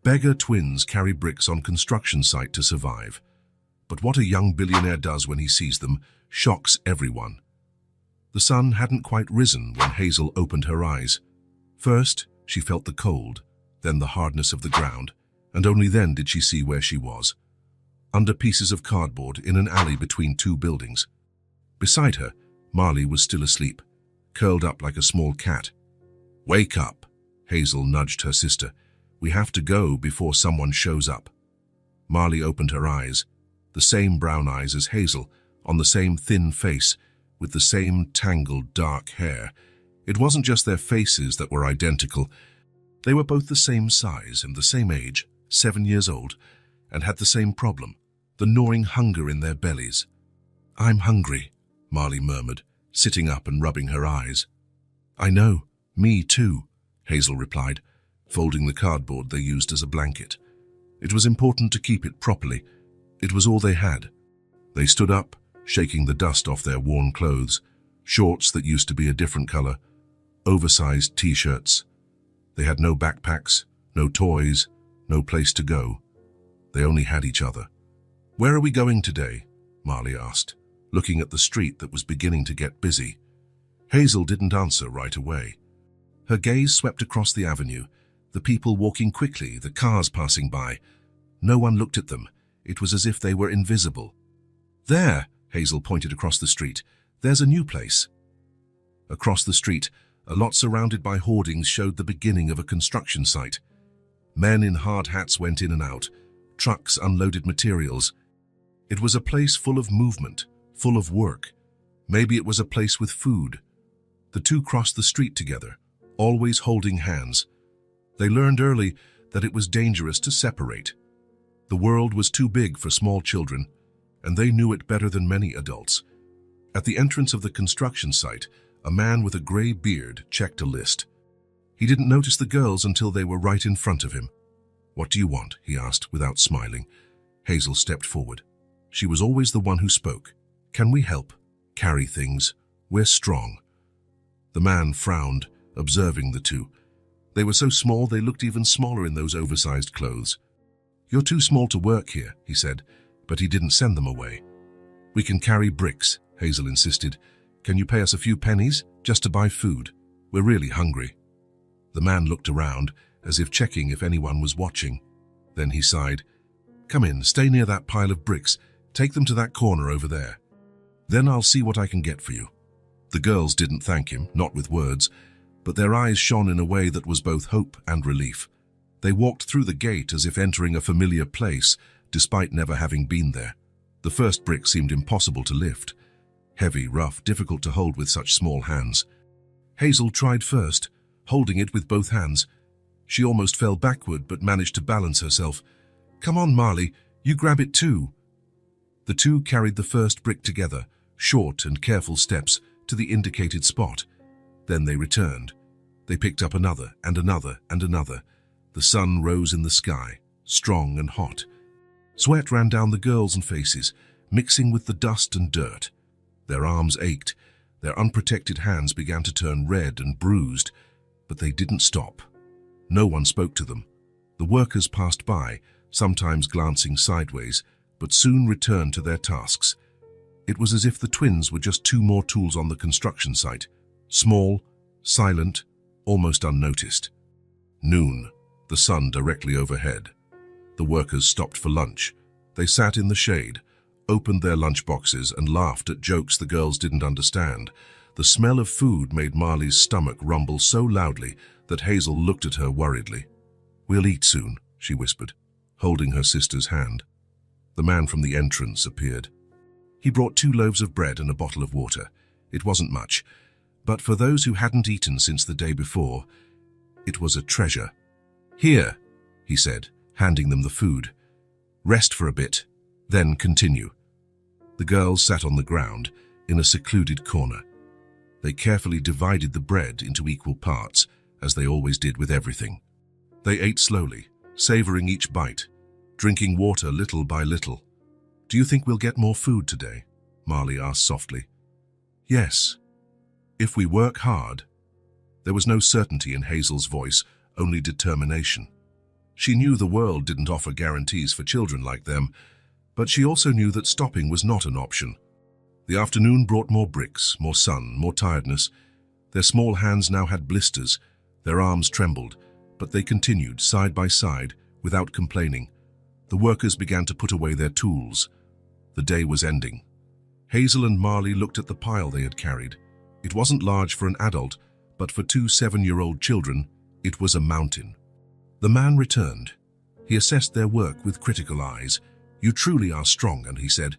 Beggar twins carry bricks on construction site to survive. But what a young billionaire does when he sees them shocks everyone. The sun hadn't quite risen when Hazel opened her eyes. First, she felt the cold, then the hardness of the ground, and only then did she see where she was. Under pieces of cardboard in an alley between two buildings. Beside her, Marley was still asleep, curled up like a small cat. "Wake up," Hazel nudged her sister. "We have to go before someone shows up." Marley opened her eyes, the same brown eyes as Hazel, on the same thin face, with the same tangled dark hair. It wasn't just their faces that were identical. They were both the same size and the same age, 7 years old, and had the same problem, the gnawing hunger in their bellies. "I'm hungry," Marley murmured, sitting up and rubbing her eyes. "I know, me too," Hazel replied, folding the cardboard they used as a blanket. It was important to keep it properly. It was all they had. They stood up, shaking the dust off their worn clothes, shorts that used to be a different color, oversized t-shirts. They had no backpacks, no toys, no place to go. They only had each other. "Where are we going today?" Marley asked, looking at the street that was beginning to get busy. Hazel didn't answer right away. Her gaze swept across the avenue, the people walking quickly, the cars passing by. No one looked at them. It was as if they were invisible. "There," Hazel pointed across the street. "There's a new place." Across the street, a lot surrounded by hoardings showed the beginning of a construction site. Men in hard hats went in and out. Trucks unloaded materials. It was a place full of movement, full of work. Maybe it was a place with food. The two crossed the street together, always holding hands. They learned early that it was dangerous to separate. The world was too big for small children, and they knew it better than many adults. At the entrance of the construction site, a man with a gray beard checked a list. He didn't notice the girls until they were right in front of him. "What do you want?" he asked without smiling. Hazel stepped forward. She was always the one who spoke. "Can we help? Carry things? We're strong." The man frowned, observing the two. They were so small they looked even smaller in those oversized clothes. "You're too small to work here," he said, but he didn't send them away. "We can carry bricks," Hazel insisted. "Can you pay us a few pennies, just to buy food? We're really hungry." The man looked around, as if checking if anyone was watching. Then he sighed. "Come in, stay near that pile of bricks. Take them to that corner over there. Then I'll see what I can get for you." The girls didn't thank him, not with words, but their eyes shone in a way that was both hope and relief. They walked through the gate as if entering a familiar place, despite never having been there. The first brick seemed impossible to lift. Heavy, rough, difficult to hold with such small hands. Hazel tried first, holding it with both hands. She almost fell backward but managed to balance herself. "Come on, Marley, you grab it too." The two carried the first brick together, short and careful steps, to the indicated spot. Then they returned. They picked up another and another and another. The sun rose in the sky, strong and hot. Sweat ran down the girls' and faces, mixing with the dust and dirt. Their arms ached. Their unprotected hands began to turn red and bruised, but they didn't stop. No one spoke to them. The workers passed by, sometimes glancing sideways, but soon returned to their tasks. It was as if the twins were just two more tools on the construction site, small, silent, almost unnoticed. Noon, the sun directly overhead. The workers stopped for lunch. They sat in the shade, opened their lunch boxes and laughed at jokes the girls didn't understand. The smell of food made Marley's stomach rumble so loudly that Hazel looked at her worriedly. "We'll eat soon," she whispered, holding her sister's hand. The man from the entrance appeared. He brought 2 loaves of bread and a bottle of water. It wasn't much, but for those who hadn't eaten since the day before, it was a treasure. "Here," he said, handing them the food. "Rest for a bit, then continue." The girls sat on the ground, in a secluded corner. They carefully divided the bread into equal parts, as they always did with everything. They ate slowly, savoring each bite, drinking water little by little. "Do you think we'll get more food today?" Marley asked softly. "Yes, if we work hard." There was no certainty in Hazel's voice, only determination. She knew the world didn't offer guarantees for children like them, but she also knew that stopping was not an option. The afternoon brought more bricks, more sun, more tiredness. Their small hands now had blisters, their arms trembled, but they continued side by side without complaining. The workers began to put away their tools. The day was ending. Hazel and Marley looked at the pile they had carried. It wasn't large for an adult, but for two 7-year-old children, it was a mountain. The man returned. He assessed their work with critical eyes. "You truly are strong," and he said,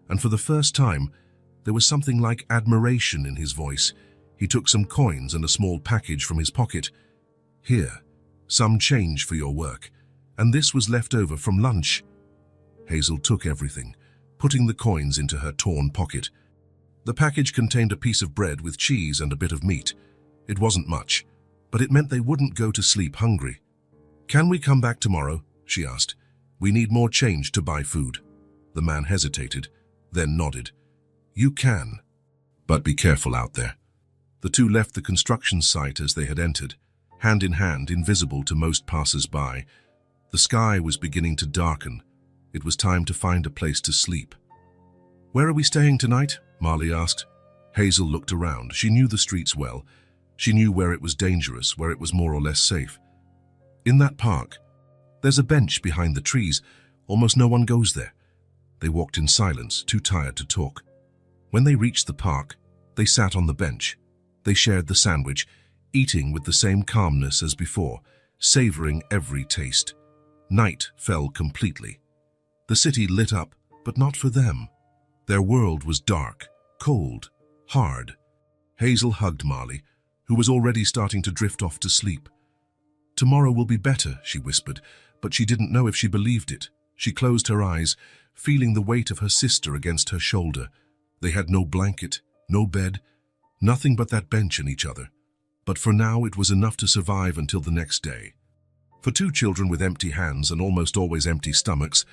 and for the first time, there was something like admiration in his voice. He took some coins and a small package from his pocket. "Here, some change for your work, and this was left over from lunch." Hazel took everything, putting the coins into her torn pocket. The package contained a piece of bread with cheese and a bit of meat. It wasn't much, but it meant they wouldn't go to sleep hungry. "Can we come back tomorrow?" she asked. "We need more change to buy food." The man hesitated, then nodded. "You can, but be careful out there." The two left the construction site as they had entered, hand in hand, invisible to most passers-by. The sky was beginning to darken. It was time to find a place to sleep. "Where are we staying tonight?" Marley asked. Hazel looked around. She knew the streets well. She knew where it was dangerous, where it was more or less safe. "In that park. There's a bench behind the trees. Almost no one goes there." They walked in silence, too tired to talk. When they reached the park, they sat on the bench. They shared the sandwich, eating with the same calmness as before, savoring every taste. Night fell completely. The city lit up, but not for them. Their world was dark, cold, hard. Hazel hugged Marley, who was already starting to drift off to sleep. "Tomorrow will be better," she whispered, but she didn't know if she believed it. She closed her eyes, feeling the weight of her sister against her shoulder. They had no blanket, no bed, nothing but that bench and each other. But for now it was enough to survive until the next day. For two children with empty hands and almost always empty stomachs,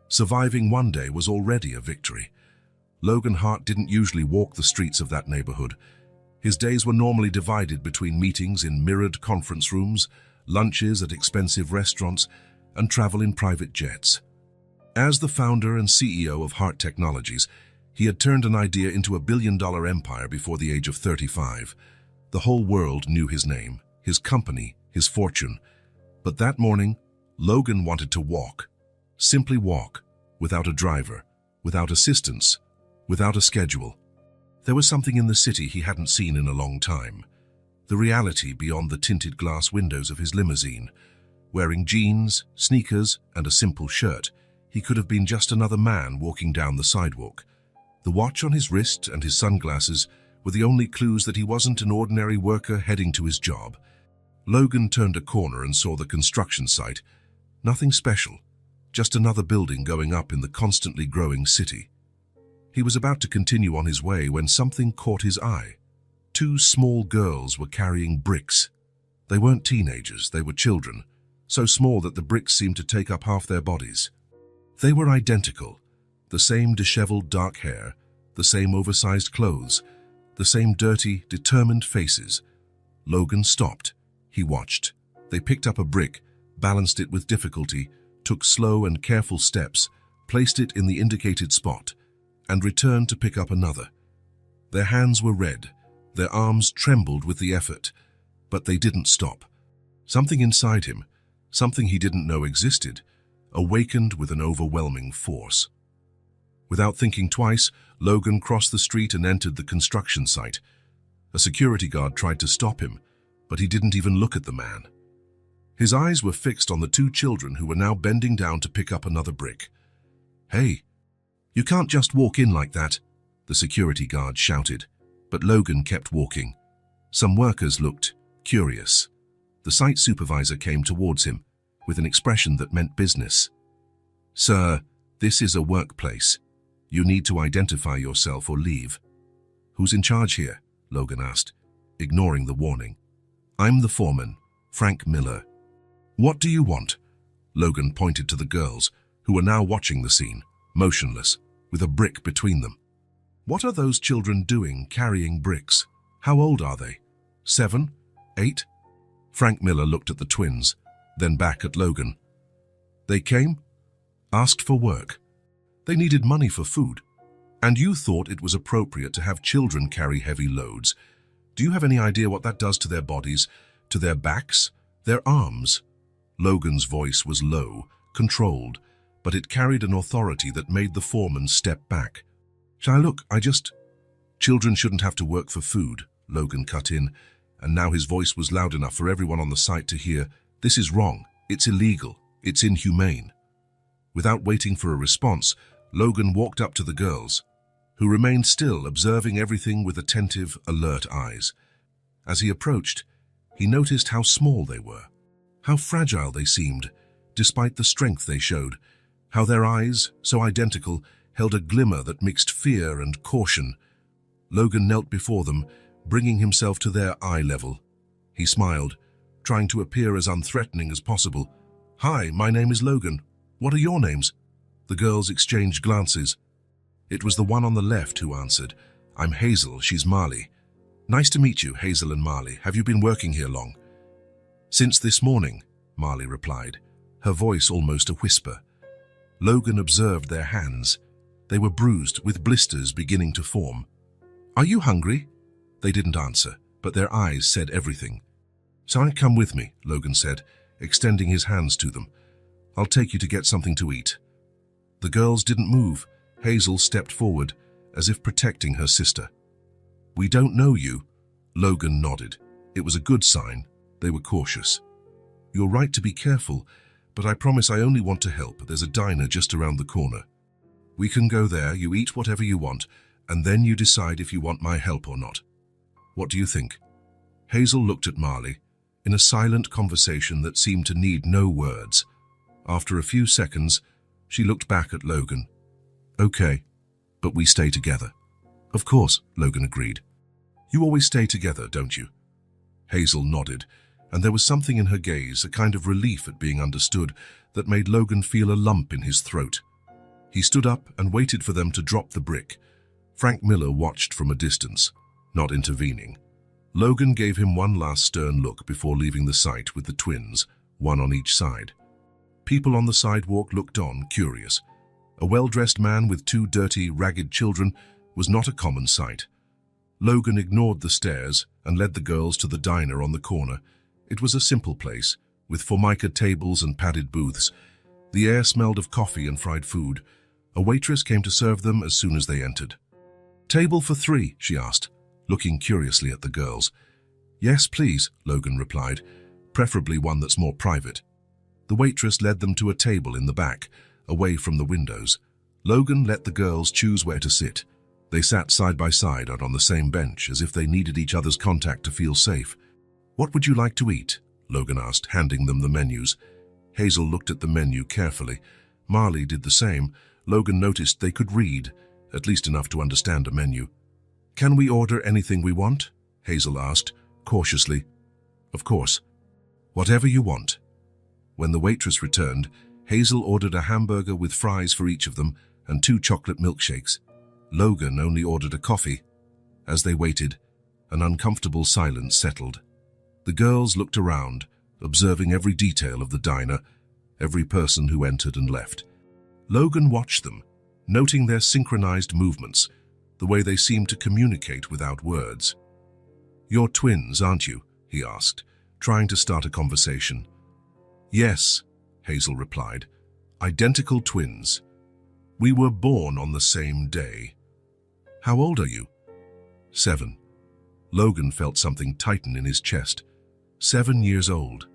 surviving one day was already a victory. Logan Hart didn't usually walk the streets of that neighborhood. His days were normally divided between meetings in mirrored conference rooms, lunches at expensive restaurants, and travel in private jets. As the founder and CEO of Hart Technologies, he had turned an idea into a billion-dollar empire before the age of 35. The whole world knew his name, his company, his fortune. But that morning, Logan wanted to walk. Simply walk, without a driver, without assistance, without a schedule. There was something in the city he hadn't seen in a long time. The reality beyond the tinted glass windows of his limousine. Wearing jeans, sneakers, and a simple shirt, he could have been just another man walking down the sidewalk. The watch on his wrist and his sunglasses were the only clues that he wasn't an ordinary worker heading to his job. Logan turned a corner and saw the construction site. Nothing special, just another building going up in the constantly growing city. He was about to continue on his way when something caught his eye. Two small girls were carrying bricks. They weren't teenagers, they were children, so small that the bricks seemed to take up half their bodies. They were identical, the same disheveled dark hair, the same oversized clothes, the same dirty, determined faces. Logan stopped. He watched. They picked up a brick, balanced it with difficulty, took slow and careful steps, placed it in the indicated spot, and returned to pick up another. Their hands were red, their arms trembled with the effort, but they didn't stop. Something inside him, something he didn't know existed, awakened with an overwhelming force. Without thinking twice, Logan crossed the street and entered the construction site. A security guard tried to stop him, but he didn't even look at the man. His eyes were fixed on the two children who were now bending down to pick up another brick. "Hey, you can't just walk in like that," the security guard shouted, but Logan kept walking. Some workers looked curious. The site supervisor came towards him with an expression that meant business. "Sir, this is a workplace. You need to identify yourself or leave." "Who's in charge here?" Logan asked, ignoring the warning. "I'm the foreman, Frank Miller." "What do you want?" Logan pointed to the girls, who were now watching the scene, motionless, with a brick between them. "What are those children doing carrying bricks? How old are they? 7? 8? Frank Miller looked at the twins, then back at Logan. They came, asked for work. They needed money for food. And you thought it was appropriate to have children carry heavy loads. Do you have any idea what that does to their bodies, to their backs, their arms? Logan's voice was low, controlled, but it carried an authority that made the foreman step back. Look, Children shouldn't have to work for food, Logan cut in, and now his voice was loud enough for everyone on the site to hear. This is wrong. It's illegal. It's inhumane. Without waiting for a response, Logan walked up to the girls, who remained still, observing everything with attentive, alert eyes. As he approached, he noticed how small they were, how fragile they seemed, despite the strength they showed, how their eyes, so identical, held a glimmer that mixed fear and caution. Logan knelt before them, bringing himself to their eye level. He smiled, trying to appear as unthreatening as possible. Hi, my name is Logan. What are your names? The girls exchanged glances. It was the one on the left who answered. I'm Hazel, she's Marley. Nice to meet you, Hazel and Marley. Have you been working here long? Since this morning, Marley replied, her voice almost a whisper. Logan observed their hands. They were bruised, with blisters beginning to form. Are you hungry? They didn't answer, but their eyes said everything. So come with me, Logan said, extending his hands to them. I'll take you to get something to eat. The girls didn't move. Hazel stepped forward, as if protecting her sister. We don't know you. Logan nodded. It was a good sign. They were cautious. You're right to be careful, but I promise I only want to help. There's a diner just around the corner. We can go there, you eat whatever you want, and then you decide if you want my help or not. What do you think? Hazel looked at Marley, in a silent conversation that seemed to need no words. After a few seconds, she looked back at Logan. Okay, but we stay together. Of course, Logan agreed. You always stay together, don't you? Hazel nodded, and there was something in her gaze, a kind of relief at being understood, that made Logan feel a lump in his throat. He stood up and waited for them to drop the brick. Frank Miller watched from a distance, not intervening. Logan gave him one last stern look before leaving the site with the twins, one on each side. People on the sidewalk looked on, curious. A well-dressed man with two dirty, ragged children was not a common sight. Logan ignored the stares and led the girls to the diner on the corner. It was a simple place, with formica tables and padded booths. The air smelled of coffee and fried food. A waitress came to serve them as soon as they entered. Table for 3, she asked, looking curiously at the girls. Yes, please, Logan replied, preferably one that's more private. The waitress led them to a table in the back, away from the windows. Logan let the girls choose where to sit. They sat side by side and on the same bench, as if they needed each other's contact to feel safe. What would you like to eat? Logan asked, handing them the menus. Hazel looked at the menu carefully. Marley did the same. Logan noticed they could read, at least enough to understand a menu. Can we order anything we want? Hazel asked, cautiously. Of course. Whatever you want. When the waitress returned, Hazel ordered a hamburger with fries for each of them and 2 chocolate milkshakes. Logan only ordered a coffee. As they waited, an uncomfortable silence settled. The girls looked around, observing every detail of the diner, every person who entered and left. Logan watched them, noting their synchronized movements, the way they seemed to communicate without words. You're twins, aren't you? He asked, trying to start a conversation. Yes, Hazel replied. Identical twins. We were born on the same day. How old are you? 7. Logan felt something tighten in his chest. 7 years old.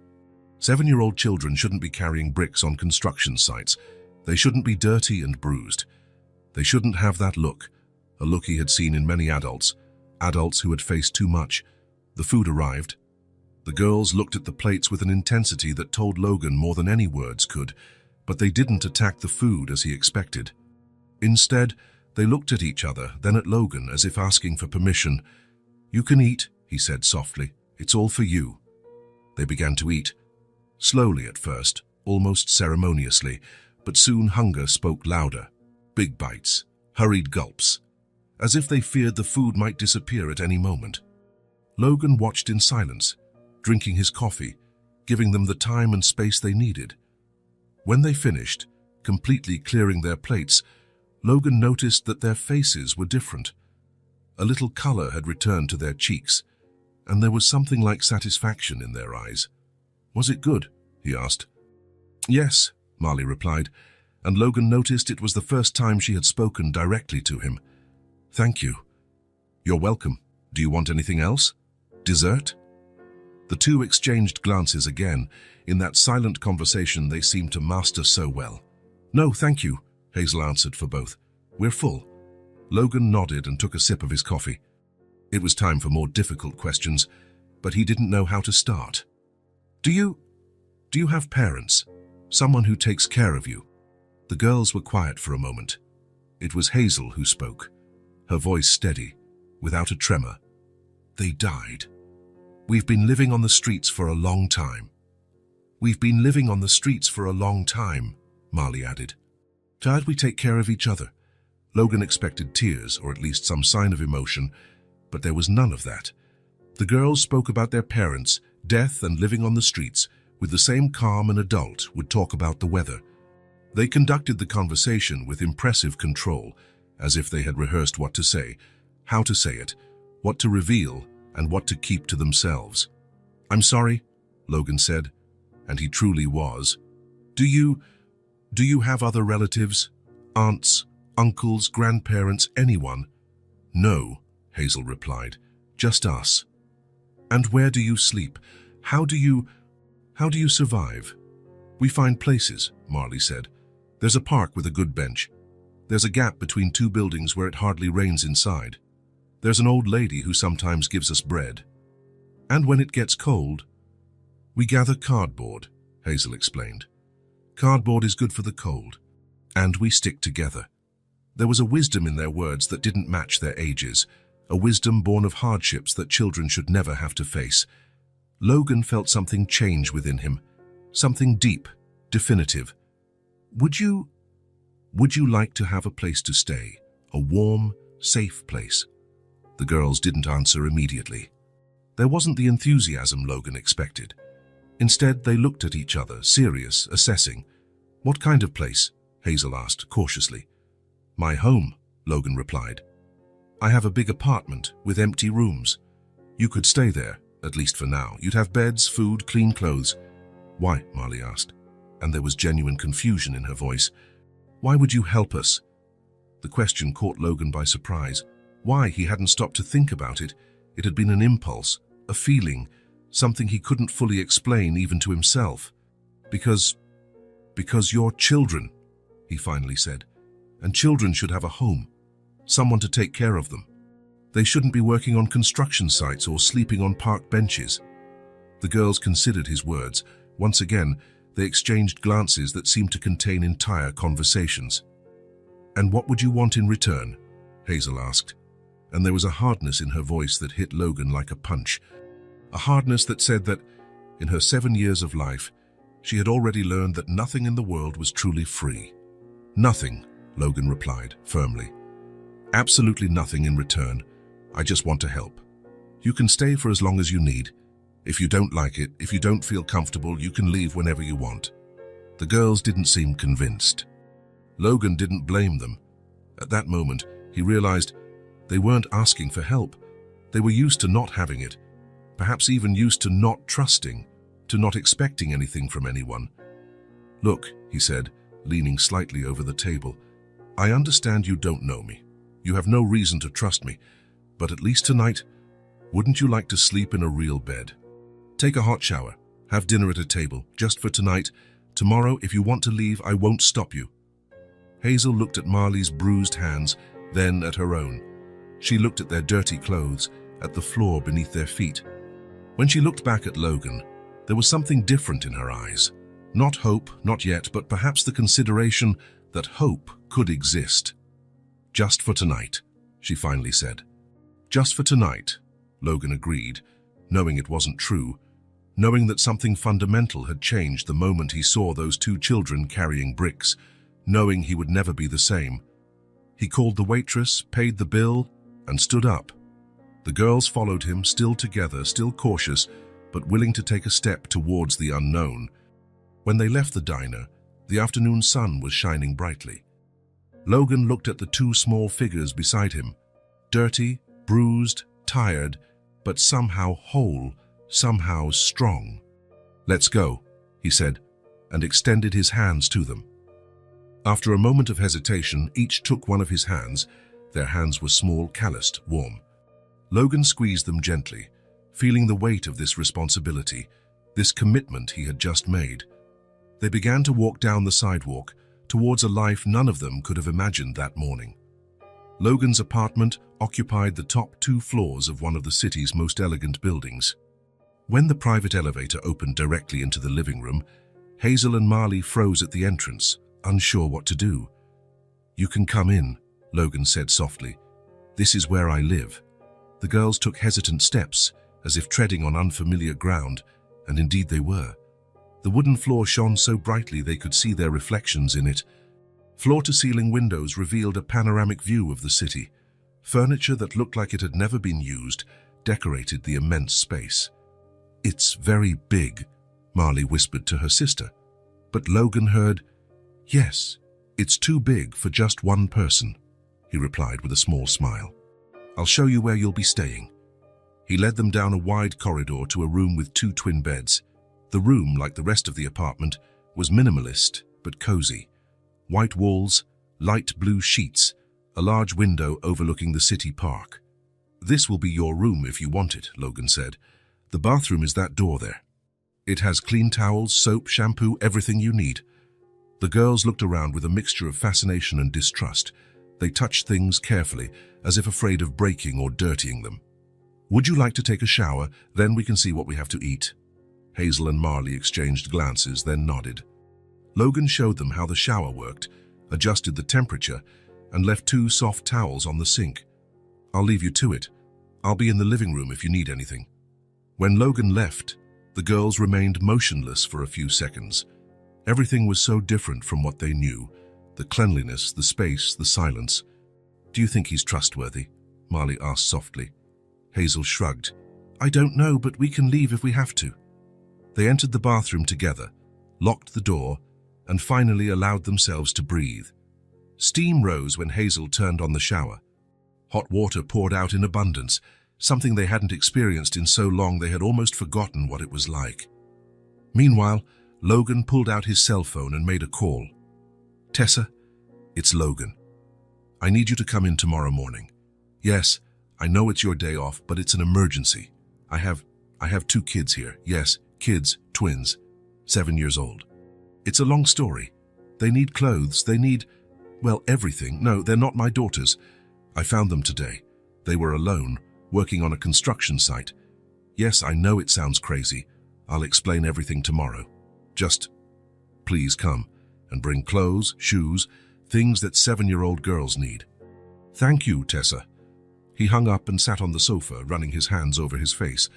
7-year-old children shouldn't be carrying bricks on construction sites. They shouldn't be dirty and bruised. They shouldn't have that look, a look he had seen in many adults who had faced too much. The food arrived. The girls looked at the plates with an intensity that told Logan more than any words could, but they didn't attack the food as he expected. Instead, they looked at each other, then at Logan, as if asking for permission. You can eat, he said softly. It's all for you. They began to eat. Slowly at first, almost ceremoniously, but soon hunger spoke louder. Big bites, hurried gulps, as if they feared the food might disappear at any moment. Logan watched in silence, drinking his coffee, giving them the time and space they needed. When they finished, completely clearing their plates, Logan noticed that their faces were different. A little color had returned to their cheeks, and there was something like satisfaction in their eyes. "Was it good?" he asked. "Yes," Marley replied, and Logan noticed it was the first time she had spoken directly to him. "Thank you." "You're welcome. Do you want anything else? Dessert?" The two exchanged glances again. In that silent conversation they seemed to master so well. "No, thank you," Hazel answered for both. "We're full." Logan nodded and took a sip of his coffee. It was time for more difficult questions, but he didn't know how to start. Do you have parents? Someone who takes care of you?" The girls were quiet for a moment. It was Hazel who spoke, her voice steady, without a tremor. "They died. We've been living on the streets for a long time." "We've been living on the streets for a long time," Marley added. "Dad, we take care of each other." Logan expected tears, or at least some sign of emotion, but there was none of that. The girls spoke about their parents, death, and living on the streets, with the same calm an adult would talk about the weather. They conducted the conversation with impressive control, as if they had rehearsed what to say, how to say it, what to reveal, and what to keep to themselves. "I'm sorry," Logan said, and he truly was. Do you have other relatives? Aunts, uncles, grandparents, anyone?" "No," Hazel replied, "just us." "And where do you sleep? How do you survive?" "We find places," Marley said. "There's a park with a good bench. There's a gap between two buildings where it hardly rains inside. There's an old lady who sometimes gives us bread. And when it gets cold, we gather cardboard," Hazel explained. "Cardboard is good for the cold. And we stick together." There was a wisdom in their words that didn't match their ages, a wisdom born of hardships that children should never have to face. Logan felt something change within him, something deep, definitive. Would you like to have a place to stay, a warm, safe place?" The girls didn't answer immediately. There wasn't the enthusiasm Logan expected. Instead, they looked at each other, serious, assessing. "What kind of place?" Hazel asked, cautiously. "My home," Logan replied. "I have a big apartment with empty rooms. You could stay there, at least for now. You'd have beds, food, clean clothes." "Why?" Marley asked, and there was genuine confusion in her voice. "Why would you help us?" The question caught Logan by surprise. Why? He hadn't stopped to think about it. It had been an impulse, a feeling, something he couldn't fully explain even to himself. Because you're children," he finally said. "And children should have a home, someone to take care of them. They shouldn't be working on construction sites or sleeping on park benches." The girls considered his words. Once again, they exchanged glances that seemed to contain entire conversations. "And what would you want in return?" Hazel asked, and there was a hardness in her voice that hit Logan like a punch. A hardness that said that, in her 7 years of life, she had already learned that nothing in the world was truly free. "Nothing," Logan replied, firmly. "Absolutely nothing in return. I just want to help. You can stay for as long as you need. If you don't like it, if you don't feel comfortable, you can leave whenever you want." The girls didn't seem convinced. Logan didn't blame them. At that moment, he realized they weren't asking for help. They were used to not having it, perhaps even used to not trusting, to not expecting anything from anyone. "Look," he said, leaning slightly over the table, "I understand you don't know me. You have no reason to trust me, but at least tonight, wouldn't you like to sleep in a real bed? Take a hot shower, have dinner at a table, just for tonight. Tomorrow, if you want to leave, I won't stop you." Hazel looked at Marley's bruised hands, then at her own. She looked at their dirty clothes, at the floor beneath their feet. When she looked back at Logan, there was something different in her eyes. Not hope, not yet, but perhaps the consideration that hope could exist. "Just for tonight," she finally said. "Just for tonight," Logan agreed, knowing it wasn't true, knowing that something fundamental had changed the moment he saw those two children carrying bricks, knowing he would never be the same. He called the waitress, paid the bill, and stood up. The girls followed him, still together, still cautious, but willing to take a step towards the unknown. When they left the diner, The afternoon sun was shining brightly. Logan looked at the two small figures beside him, dirty, bruised, tired, but somehow whole, somehow strong. "Let's go," he said, and extended his hands to them. After a moment of hesitation, each took one of his hands. Their hands were small, calloused, warm. Logan squeezed them gently, feeling the weight of this responsibility, this commitment he had just made. They began to walk down the sidewalk, towards a life none of them could have imagined that morning. Logan's apartment occupied the top 2 floors of one of the city's most elegant buildings. When the private elevator opened directly into the living room, Hazel and Marley froze at the entrance, unsure what to do. "You can come in," Logan said softly. "This is where I live." The girls took hesitant steps, as if treading on unfamiliar ground, and indeed they were. The wooden floor shone so brightly they could see their reflections in it. Floor-to-ceiling windows revealed a panoramic view of the city. Furniture that looked like it had never been used decorated the immense space. "It's very big," Marley whispered to her sister. But Logan heard, "Yes, it's too big for just one person," he replied with a small smile. "I'll show you where you'll be staying." He led them down a wide corridor to a room with 2 twin beds. The room, like the rest of the apartment, was minimalist but cozy. White walls, light blue sheets, a large window overlooking the city park. "This will be your room if you want it," Logan said. "The bathroom is that door there. It has clean towels, soap, shampoo, everything you need." The girls looked around with a mixture of fascination and distrust. They touched things carefully, as if afraid of breaking or dirtying them. "Would you like to take a shower? Then we can see what we have to eat." Hazel and Marley exchanged glances, then nodded. Logan showed them how the shower worked, adjusted the temperature, and left 2 soft towels on the sink. "I'll leave you to it. I'll be in the living room if you need anything." When Logan left, the girls remained motionless for a few seconds. Everything was so different from what they knew. The cleanliness, the space, the silence. "Do you think he's trustworthy?" Marley asked softly. Hazel shrugged. "I don't know, but we can leave if we have to." They entered the bathroom together, locked the door, and finally allowed themselves to breathe. Steam rose when Hazel turned on the shower. Hot water poured out in abundance, something they hadn't experienced in so long they had almost forgotten what it was like. Meanwhile, Logan pulled out his cell phone and made a call. "Tessa, it's Logan. I need you to come in tomorrow morning. Yes, I know it's your day off, but it's an emergency. I have 2 kids here. Yes, kids, twins, 7 years old. It's a long story. They need clothes, they need, well, everything. No, they're not my daughters. I found them today. They were alone, working on a construction site. Yes, I know it sounds crazy. I'll explain everything tomorrow. Just, please come and bring clothes, shoes, things that 7-year-old girls need." "Thank you, Tessa." He hung up and sat on the sofa, running his hands over his face.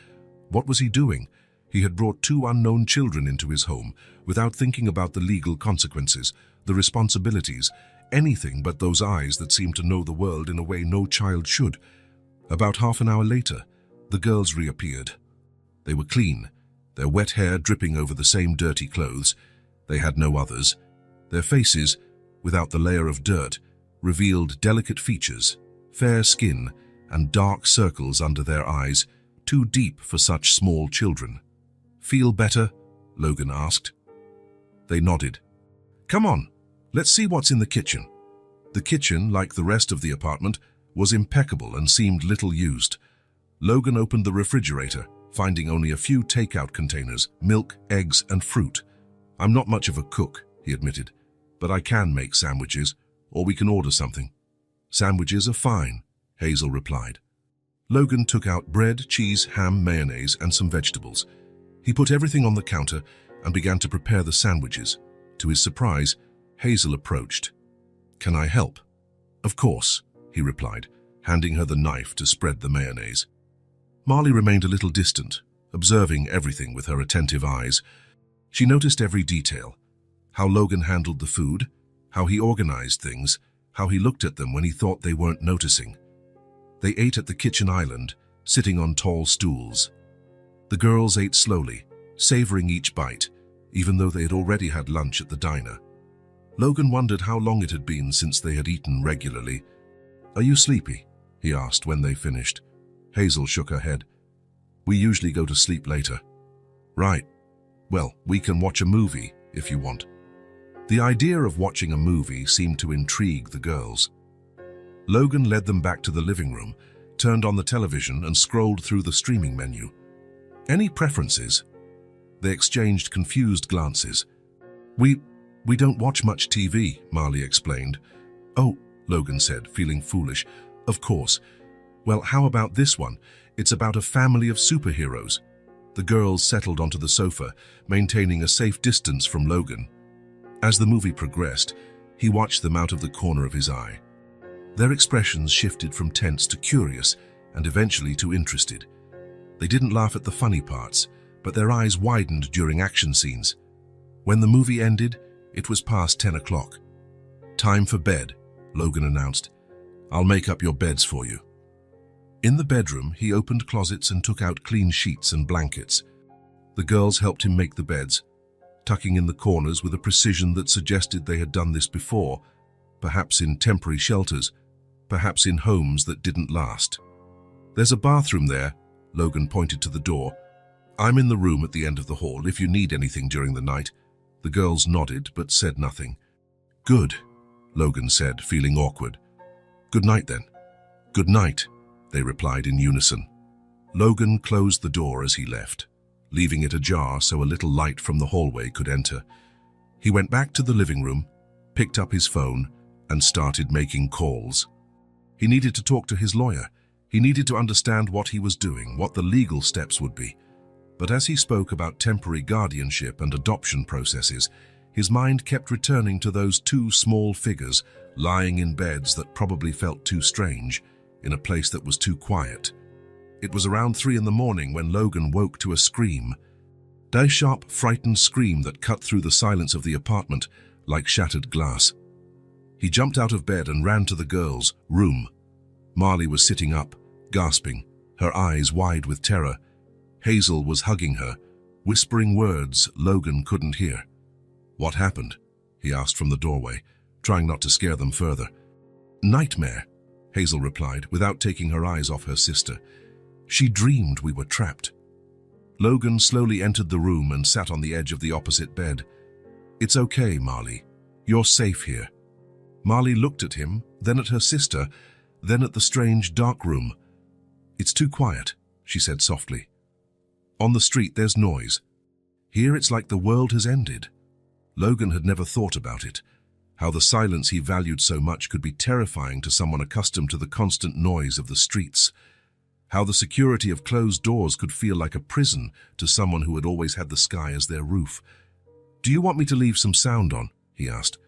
What was he doing? He had brought 2 unknown children into his home without thinking about the legal consequences, the responsibilities, anything but those eyes that seemed to know the world in a way no child should. About half an hour later, the girls reappeared. They were clean, their wet hair dripping over the same dirty clothes. They had no others. Their faces, without the layer of dirt, revealed delicate features, fair skin, and dark circles under their eyes, too deep for such small children. "Feel better?" Logan asked. They nodded. "Come on, let's see what's in the kitchen." The kitchen, like the rest of the apartment, was impeccable and seemed little used. Logan opened the refrigerator, finding only a few takeout containers, milk, eggs, and fruit. "I'm not much of a cook," he admitted, "but I can make sandwiches, or we can order something." "Sandwiches are fine," Hazel replied. Logan took out bread, cheese, ham, mayonnaise, and some vegetables. He put everything on the counter and began to prepare the sandwiches. To his surprise, Hazel approached. "Can I help?" "Of course," he replied, handing her the knife to spread the mayonnaise. Marley remained a little distant, observing everything with her attentive eyes. She noticed every detail: how Logan handled the food, how he organized things, how he looked at them when he thought they weren't noticing. They ate at the kitchen island, sitting on tall stools. The girls ate slowly, savoring each bite, even though they had already had lunch at the diner. Logan wondered how long it had been since they had eaten regularly. "Are you sleepy?" he asked when they finished. Hazel shook her head. "We usually go to sleep later." "Right. Well, we can watch a movie if you want." The idea of watching a movie seemed to intrigue the girls. Logan led them back to the living room, turned on the television and scrolled through the streaming menu. "Any preferences?" They exchanged confused glances. We don't watch much TV," Marley explained. "Oh," Logan said, feeling foolish. "Of course. Well, how about this one? It's about a family of superheroes." The girls settled onto the sofa, maintaining a safe distance from Logan. As the movie progressed, he watched them out of the corner of his eye. Their expressions shifted from tense to curious and eventually to interested. They didn't laugh at the funny parts, but their eyes widened during action scenes. When the movie ended, it was past 10 o'clock. "Time for bed," Logan announced. "I'll make up your beds for you." In the bedroom, he opened closets and took out clean sheets and blankets. The girls helped him make the beds, tucking in the corners with a precision that suggested they had done this before, perhaps in temporary shelters, perhaps in homes that didn't last. "There's a bathroom there," Logan pointed to the door. "I'm in the room at the end of the hall if you need anything during the night." The girls nodded but said nothing. "Good," Logan said, feeling awkward. "Good night then." "Good night," they replied in unison. Logan closed the door as he left, leaving it ajar so a little light from the hallway could enter. He went back to the living room, picked up his phone, and started making calls. He needed to talk to his lawyer. He needed to understand what he was doing, what the legal steps would be. But as he spoke about temporary guardianship and adoption processes, his mind kept returning to those two small figures lying in beds that probably felt too strange, in a place that was too quiet. It was around 3 in the morning when Logan woke to a scream. A sharp, frightened scream that cut through the silence of the apartment like shattered glass. He jumped out of bed and ran to the girls' room. Marley was sitting up, gasping, her eyes wide with terror. Hazel was hugging her, whispering words Logan couldn't hear. "What happened?" he asked from the doorway, trying not to scare them further. "Nightmare," Hazel replied, without taking her eyes off her sister. "She dreamed we were trapped." Logan slowly entered the room and sat on the edge of the opposite bed. "It's okay, Marley. You're safe here." Marley looked at him, then at her sister, then at the strange dark room. "It's too quiet," she said softly. "On the street there's noise. Here it's like the world has ended." Logan had never thought about it, how the silence he valued so much could be terrifying to someone accustomed to the constant noise of the streets. How the security of closed doors could feel like a prison to someone who had always had the sky as their roof. "Do you want me to leave some sound on?" he asked.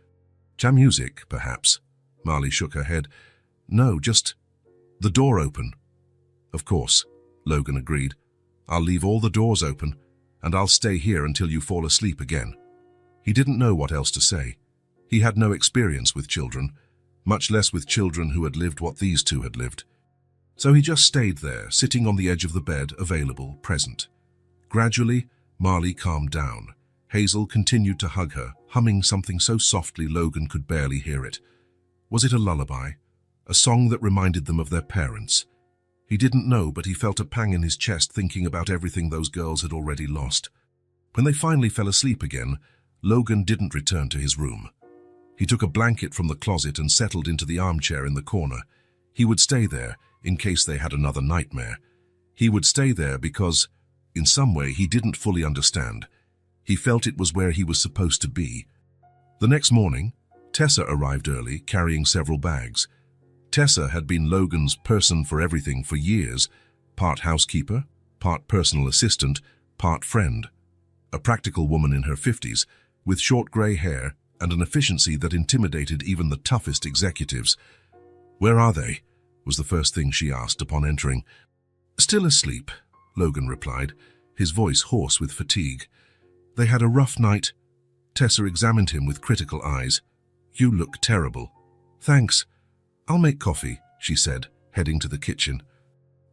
"Jam music, perhaps?" Marley shook her head. "No, just the door open." "Of course," Logan agreed. "I'll leave all the doors open, and I'll stay here until you fall asleep again." He didn't know what else to say. He had no experience with children, much less with children who had lived what these two had lived. So he just stayed there, sitting on the edge of the bed, available, present. Gradually, Marley calmed down. Hazel continued to hug her, humming something so softly Logan could barely hear it. Was it a lullaby? A song that reminded them of their parents? He didn't know, but he felt a pang in his chest thinking about everything those girls had already lost. When they finally fell asleep again, Logan didn't return to his room. He took a blanket from the closet and settled into the armchair in the corner. He would stay there in case they had another nightmare. He would stay there because, in some way, he didn't fully understand. He felt it was where he was supposed to be. The next morning, Tessa arrived early, carrying several bags. Tessa had been Logan's person for everything for years, part housekeeper, part personal assistant, part friend. A practical woman in her 50s, with short grey hair and an efficiency that intimidated even the toughest executives. "Where are they?" was the first thing she asked upon entering. "Still asleep," Logan replied, his voice hoarse with fatigue. "They had a rough night." Tessa examined him with critical eyes. "You look terrible." "Thanks. I'll make coffee," she said, heading to the kitchen.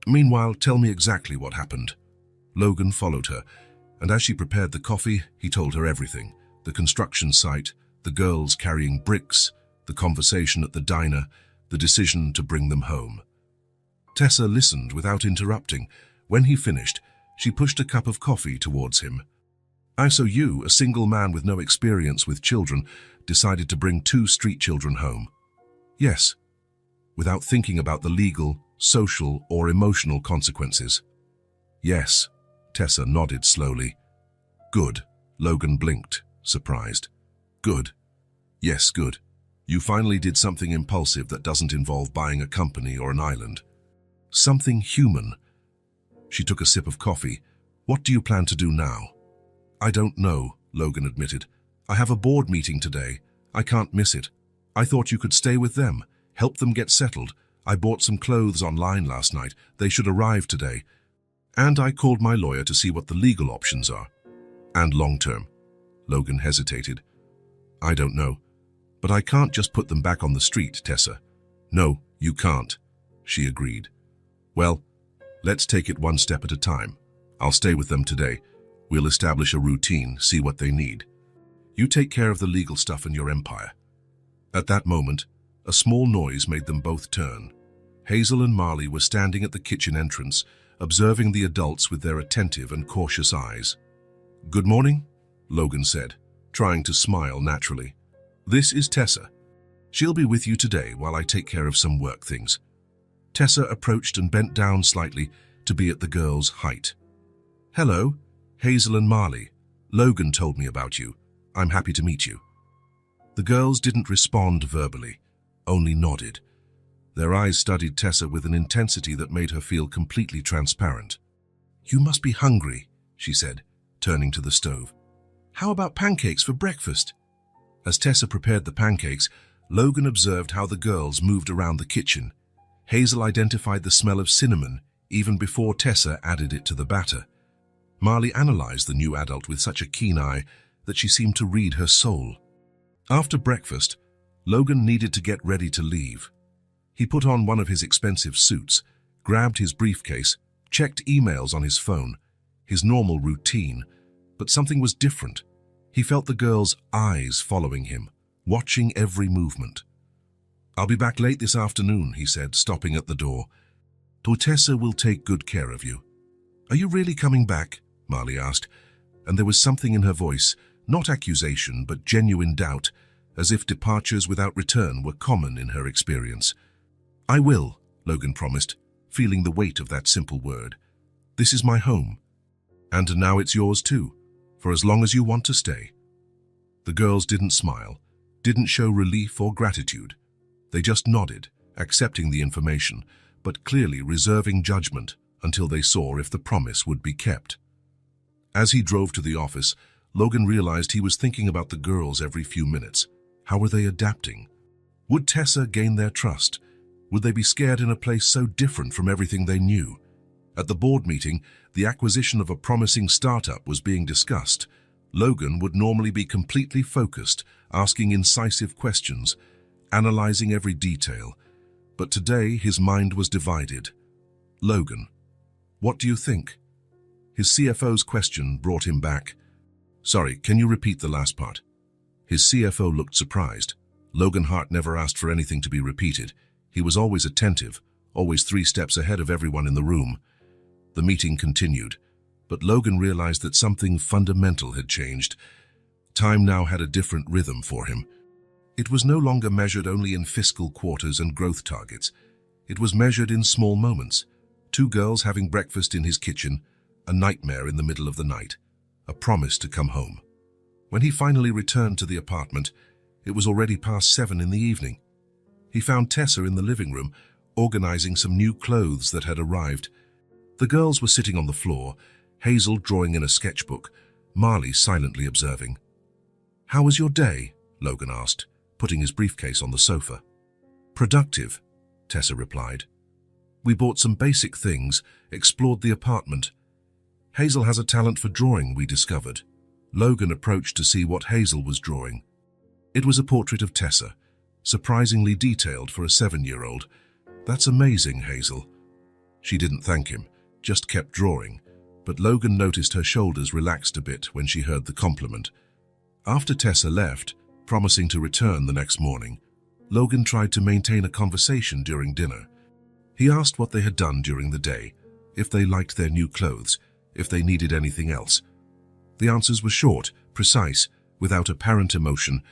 "Meanwhile, tell me exactly what happened." Logan followed her, and as she prepared the coffee, he told her everything. The construction site, The girls carrying bricks, the conversation at the diner, the decision to bring them home. Tessa listened without interrupting. When he finished, she pushed a cup of coffee towards him. So you, a single man with no experience with children, decided to bring 2 street children home? Yes, without thinking about the legal, social, or emotional consequences. Yes, Tessa nodded slowly. Good, Logan blinked, surprised. Good. Yes, good. You finally did something impulsive that doesn't involve buying a company or an island. Something human. She took a sip of coffee. What do you plan to do now? I don't know, Logan admitted. I have a board meeting today. I can't miss it. I thought you could stay with them, help them get settled. I bought some clothes online last night. They should arrive today. And I called my lawyer to see what the legal options are. And long-term. Logan hesitated. I don't know. But I can't just put them back on the street, Tessa. No, you can't, she agreed. Well, let's take it one step at a time. I'll stay with them today. We'll establish a routine, see what they need. You take care of the legal stuff in your empire. At that moment, a small noise made them both turn. Hazel and Marley were standing at the kitchen entrance, observing the adults with their attentive and cautious eyes. Good morning, Logan said, trying to smile naturally. This is Tessa. She'll be with you today while I take care of some work things. Tessa approached and bent down slightly to be at the girl's height. Hello, Hazel and Marley. Logan told me about you. I'm happy to meet you. The girls didn't respond verbally, only nodded. Their eyes studied Tessa with an intensity that made her feel completely transparent. You must be hungry, she said, turning to the stove. How about pancakes for breakfast? As Tessa prepared the pancakes, Logan observed how the girls moved around the kitchen. Hazel identified the smell of cinnamon even before Tessa added it to the batter. Marley analyzed the new adult with such a keen eye that she seemed to read her soul. After breakfast, Logan needed to get ready to leave. He put on one of his expensive suits, grabbed his briefcase, checked emails on his phone, his normal routine, but something was different. He felt the girl's eyes following him, watching every movement. I'll be back late this afternoon, he said, stopping at the door. Tessa will take good care of you. Are you really coming back? Marley asked, and there was something in her voice, not accusation but genuine doubt, as if departures without return were common in her experience. I will, Logan promised, feeling the weight of that simple word. This is my home. And now it's yours too, for as long as you want to stay. The girls didn't smile, didn't show relief or gratitude. They just nodded, accepting the information, but clearly reserving judgment until they saw if the promise would be kept. As he drove to the office, Logan realized he was thinking about the girls every few minutes. How were they adapting? Would Tessa gain their trust? Would they be scared in a place so different from everything they knew? At the board meeting, the acquisition of a promising startup was being discussed. Logan would normally be completely focused, asking incisive questions, analyzing every detail. But today his mind was divided. Logan, what do you think? His CFO's question brought him back. Sorry, can you repeat the last part? His CFO looked surprised. Logan Hart never asked for anything to be repeated. He was always attentive, always 3 steps ahead of everyone in the room. The meeting continued, but Logan realized that something fundamental had changed. Time now had a different rhythm for him. It was no longer measured only in fiscal quarters and growth targets. It was measured in small moments. 2 girls having breakfast in his kitchen, a nightmare in the middle of the night, a promise to come home. When he finally returned to the apartment, it was already past 7 in the evening. He found Tessa in the living room, organizing some new clothes that had arrived. The girls were sitting on the floor, Hazel drawing in a sketchbook, Marley silently observing. How was your day? Logan asked, putting his briefcase on the sofa. Productive, Tessa replied. We bought some basic things, explored the apartment. Hazel has a talent for drawing, we discovered. Logan approached to see what Hazel was drawing. It was a portrait of Tessa, surprisingly detailed for a 7-year-old. That's amazing, Hazel. She didn't thank him, just kept drawing, but Logan noticed her shoulders relaxed a bit when she heard the compliment. After Tessa left, Promising to return the next morning, Logan tried to maintain a conversation during dinner. He asked what they had done during the day, if they liked their new clothes, if they needed anything else. The answers were short, precise, without apparent emotion,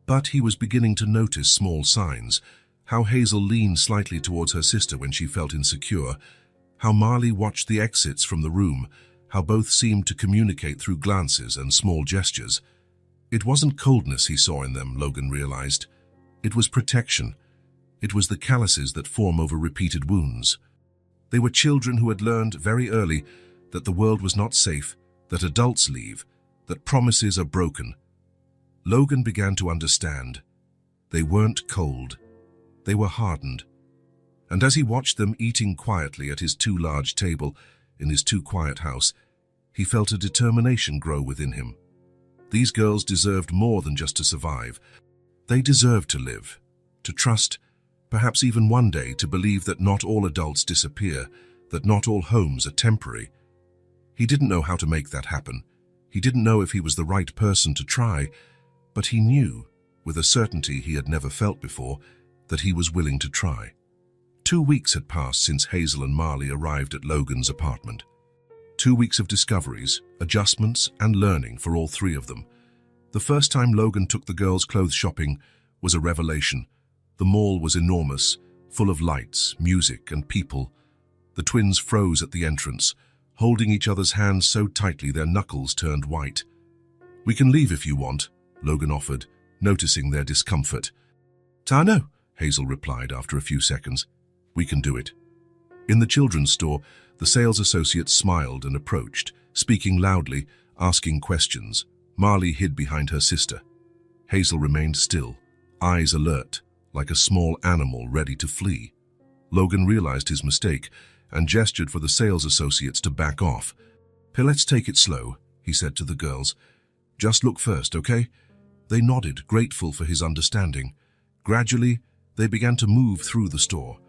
but he was beginning to notice small signs. How Hazel leaned slightly towards her sister when she felt insecure, how Marley watched the exits from the room, how both seemed to communicate through glances and small gestures. It wasn't coldness he saw in them, Logan realized. It was protection. It was the calluses that form over repeated wounds. They were children who had learned very early that the world was not safe, that adults leave, that promises are broken. Logan began to understand. They weren't cold. They were hardened. And as he watched them eating quietly at his too large table in his too quiet house, he felt a determination grow within him. These girls deserved more than just to survive. They deserved to live, to trust, perhaps even one day to believe that not all adults disappear, that not all homes are temporary. He didn't know how to make that happen. He didn't know if he was the right person to try, but he knew, with a certainty he had never felt before, that he was willing to try. 2 weeks had passed since Hazel and Marley arrived at Logan's apartment. 2 weeks of discoveries, adjustments, and learning for all three of them. The first time Logan took the girls clothes shopping was a revelation. The mall was enormous, full of lights, music, and people. The twins froze at the entrance, holding each other's hands so tightly their knuckles turned white. "We can leave if you want," Logan offered, noticing their discomfort. "No," Hazel replied after a few seconds. "We can do it." In the children's store, the sales associate smiled and approached, speaking loudly, asking questions. Marley hid behind her sister. Hazel remained still, eyes alert, like a small animal ready to flee. Logan realized his mistake and gestured for the sales associates to back off. "Hey, let's take it slow," he said to the girls. "Just look first, okay?" They nodded, grateful for his understanding. Gradually, they began to move through the store.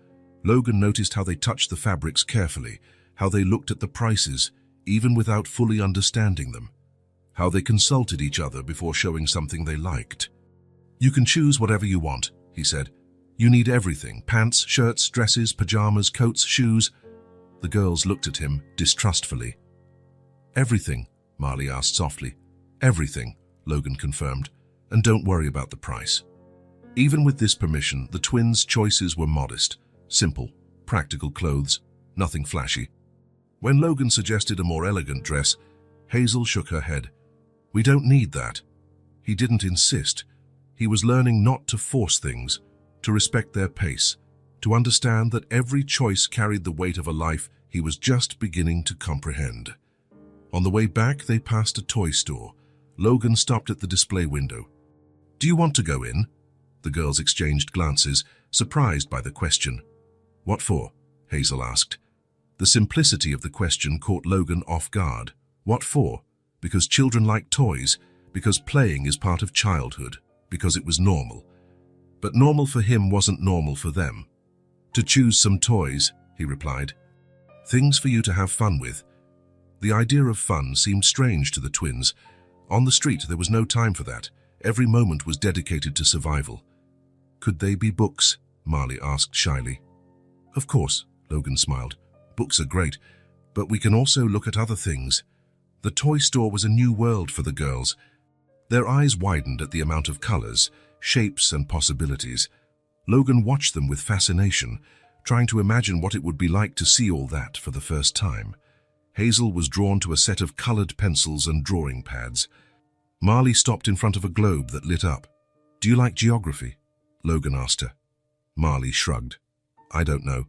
Logan noticed how they touched the fabrics carefully, how they looked at the prices, even without fully understanding them, how they consulted each other before showing something they liked. "You can choose whatever you want," he said. "You need everything: pants, shirts, dresses, pajamas, coats, shoes." The girls looked at him distrustfully. "Everything?" Marley asked softly. "Everything," Logan confirmed. "And don't worry about the price." Even with this permission, the twins' choices were modest, simple, practical clothes, nothing flashy. When Logan suggested a more elegant dress, Hazel shook her head. "We don't need that." He didn't insist. He was learning not to force things, to respect their pace, to understand that every choice carried the weight of a life he was just beginning to comprehend. On the way back, they passed a toy store. Logan stopped at the display window. "Do you want to go in?" The girls exchanged glances, surprised by the question. "What for?" Hazel asked. The simplicity of the question caught Logan off guard. What for? Because children like toys, because playing is part of childhood, because it was normal. But normal for him wasn't normal for them. "To choose some toys," he replied. "Things for you to have fun with." The idea of fun seemed strange to the twins. On the street, there was no time for that. Every moment was dedicated to survival. "Could they be books?" Marley asked shyly. "Of course," Logan smiled. "Books are great, but we can also look at other things." The toy store was a new world for the girls. Their eyes widened at the amount of colors, shapes, and possibilities. Logan watched them with fascination, trying to imagine what it would be like to see all that for the first time. Hazel was drawn to a set of colored pencils and drawing pads. Marley stopped in front of a globe that lit up. "Do you like geography?" Logan asked her. Marley shrugged. "I don't know.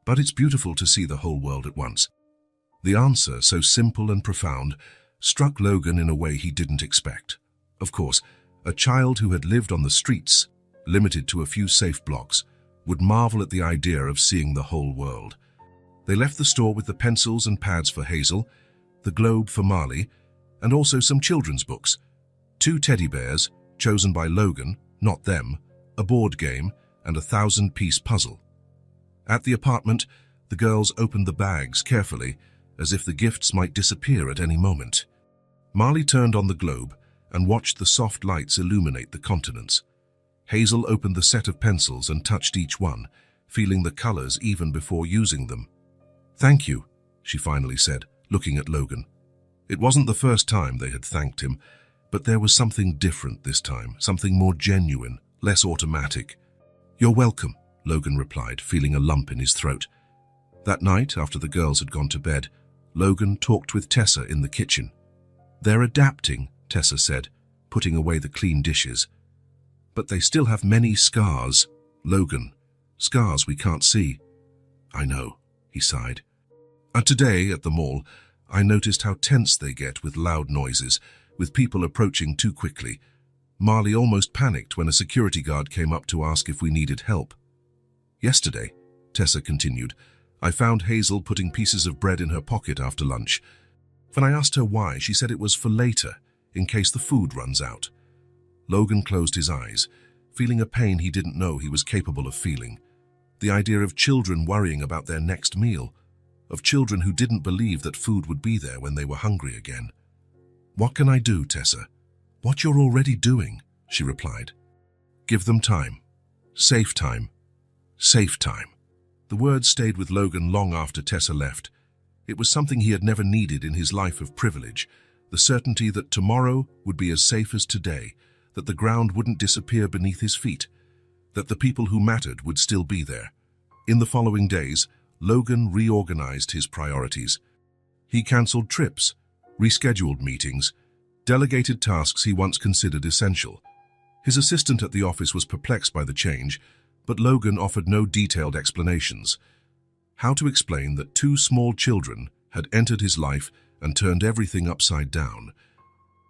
But it's beautiful to see the whole world at once." The answer, so simple and profound, struck Logan in a way he didn't expect. Of course, a child who had lived on the streets, limited to a few safe blocks, would marvel at the idea of seeing the whole world. They left the store with the pencils and pads for Hazel, the globe for Marley, and also some children's books. 2 teddy bears, chosen by Logan, not them, a board game, and a 1,000-piece puzzle. At the apartment, the girls opened the bags carefully, as if the gifts might disappear at any moment. Marley turned on the globe, and watched the soft lights illuminate the continents. Hazel opened the set of pencils and touched each one, feeling the colors even before using them. "Thank you," she finally said, looking at Logan. It wasn't the first time they had thanked him, but there was something different this time, something more genuine, less automatic. "You're welcome," Logan replied, feeling a lump in his throat. That night, after the girls had gone to bed, Logan talked with Tessa in the kitchen. "They're adapting," Tessa said, putting away the clean dishes. "But they still have many scars." "Logan, scars we can't see." "I know," he sighed. "And today, at the mall, I noticed how tense they get with loud noises, with people approaching too quickly. Marley almost panicked when a security guard came up to ask if we needed help. Yesterday," Tessa continued, "I found Hazel putting pieces of bread in her pocket after lunch. When I asked her why, she said it was for later, in case the food runs out." Logan closed his eyes, feeling a pain he didn't know he was capable of feeling. The idea of children worrying about their next meal, of children who didn't believe that food would be there when they were hungry again. "What can I do, Tessa?" "What you're already doing," she replied. "Give them time. Safe time. Safe time." The words stayed with Logan long after Tessa left. It was something he had never needed in his life of privilege, the certainty that tomorrow would be as safe as today, that the ground wouldn't disappear beneath his feet, that the people who mattered would still be there. In the following days, Logan reorganized his priorities. He cancelled trips, rescheduled meetings, delegated tasks he once considered essential. His assistant at the office was perplexed by the change, but Logan offered no detailed explanations. How to explain that two small children had entered his life and turned everything upside down?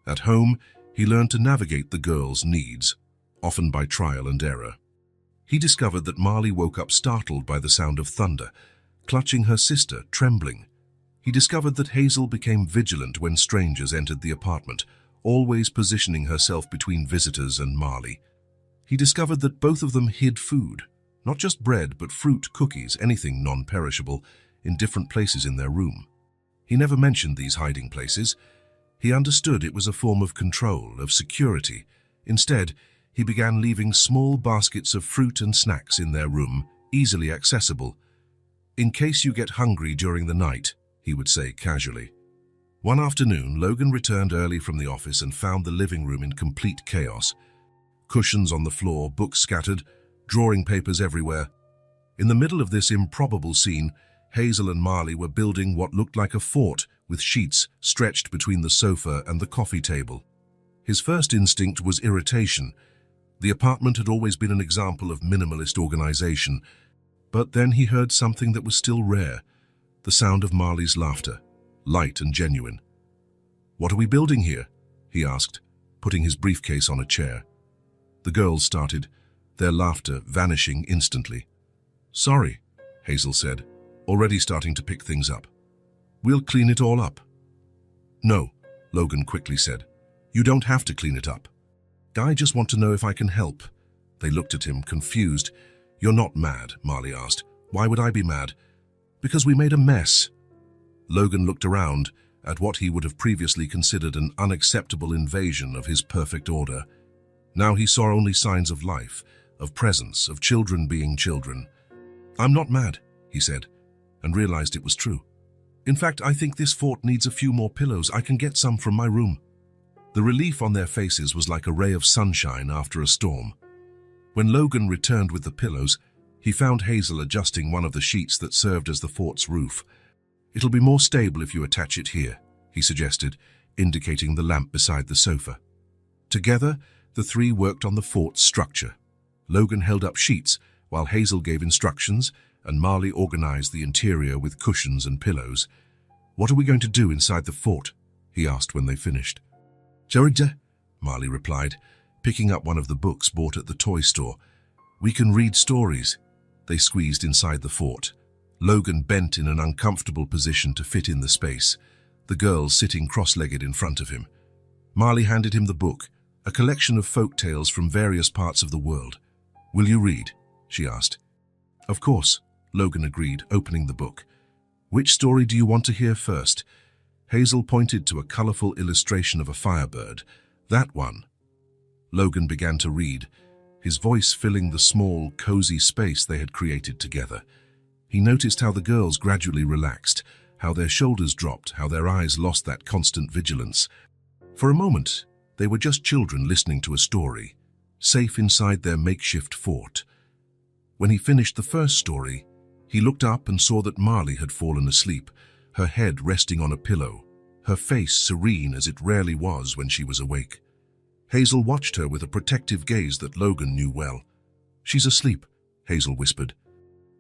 At home, he learned to navigate the girls' needs, often by trial and error. He discovered that Marley woke up startled by the sound of thunder, clutching her sister, trembling. He discovered that Hazel became vigilant when strangers entered the apartment, always positioning herself between visitors and Marley. He discovered that both of them hid food, not just bread, but fruit, cookies, anything non-perishable, in different places in their room. He never mentioned these hiding places. He understood it was a form of control, of security. Instead, he began leaving small baskets of fruit and snacks in their room, easily accessible. "In case you get hungry during the night," he would say casually. One afternoon, Logan returned early from the office and found the living room in complete chaos. Cushions on the floor, books scattered, drawing papers everywhere. In the middle of this improbable scene, Hazel and Marley were building what looked like a fort, with sheets stretched between the sofa and the coffee table. His first instinct was irritation. The apartment had always been an example of minimalist organization, but then he heard something that was still rare, the sound of Marley's laughter, light and genuine. "What are we building here?" he asked, putting his briefcase on a chair. The girls started, their laughter vanishing instantly. "Sorry," Hazel said, already starting to pick things up. "We'll clean it all up." "No," Logan quickly said. "You don't have to clean it up. I just want to know if I can help." They looked at him, confused. "You're not mad?" Marley asked. "Why would I be mad?" "Because we made a mess." Logan looked around at what he would have previously considered an unacceptable invasion of his perfect order. Now he saw only signs of life, of presence, of children being children. "I'm not mad," he said, and realized it was true. "In fact, I think this fort needs a few more pillows. I can get some from my room." The relief on their faces was like a ray of sunshine after a storm. When Logan returned with the pillows, he found Hazel adjusting one of the sheets that served as the fort's roof. "It'll be more stable if you attach it here," he suggested, indicating the lamp beside the sofa. Together, the three worked on the fort's structure. Logan held up sheets, while Hazel gave instructions, and Marley organized the interior with cushions and pillows. "What are we going to do inside the fort?" he asked when they finished. "Georgia," Marley replied, picking up one of the books bought at the toy store. "We can read stories." They squeezed inside the fort. Logan bent in an uncomfortable position to fit in the space, the girls sitting cross-legged in front of him. Marley handed him the book, a collection of folk tales from various parts of the world. "Will you read?" she asked. "Of course," Logan agreed, opening the book. "Which story do you want to hear first?" Hazel pointed to a colorful illustration of a firebird, That one. Logan began to read, his voice filling the small, cozy space they had created together. He noticed how the girls gradually relaxed, how their shoulders dropped, how their eyes lost that constant vigilance. For a moment, they were just children listening to a story, safe inside their makeshift fort. When he finished the first story, he looked up and saw that Marley had fallen asleep, her head resting on a pillow, her face serene as it rarely was when she was awake. Hazel watched her with a protective gaze that Logan knew well. "She's asleep," Hazel whispered.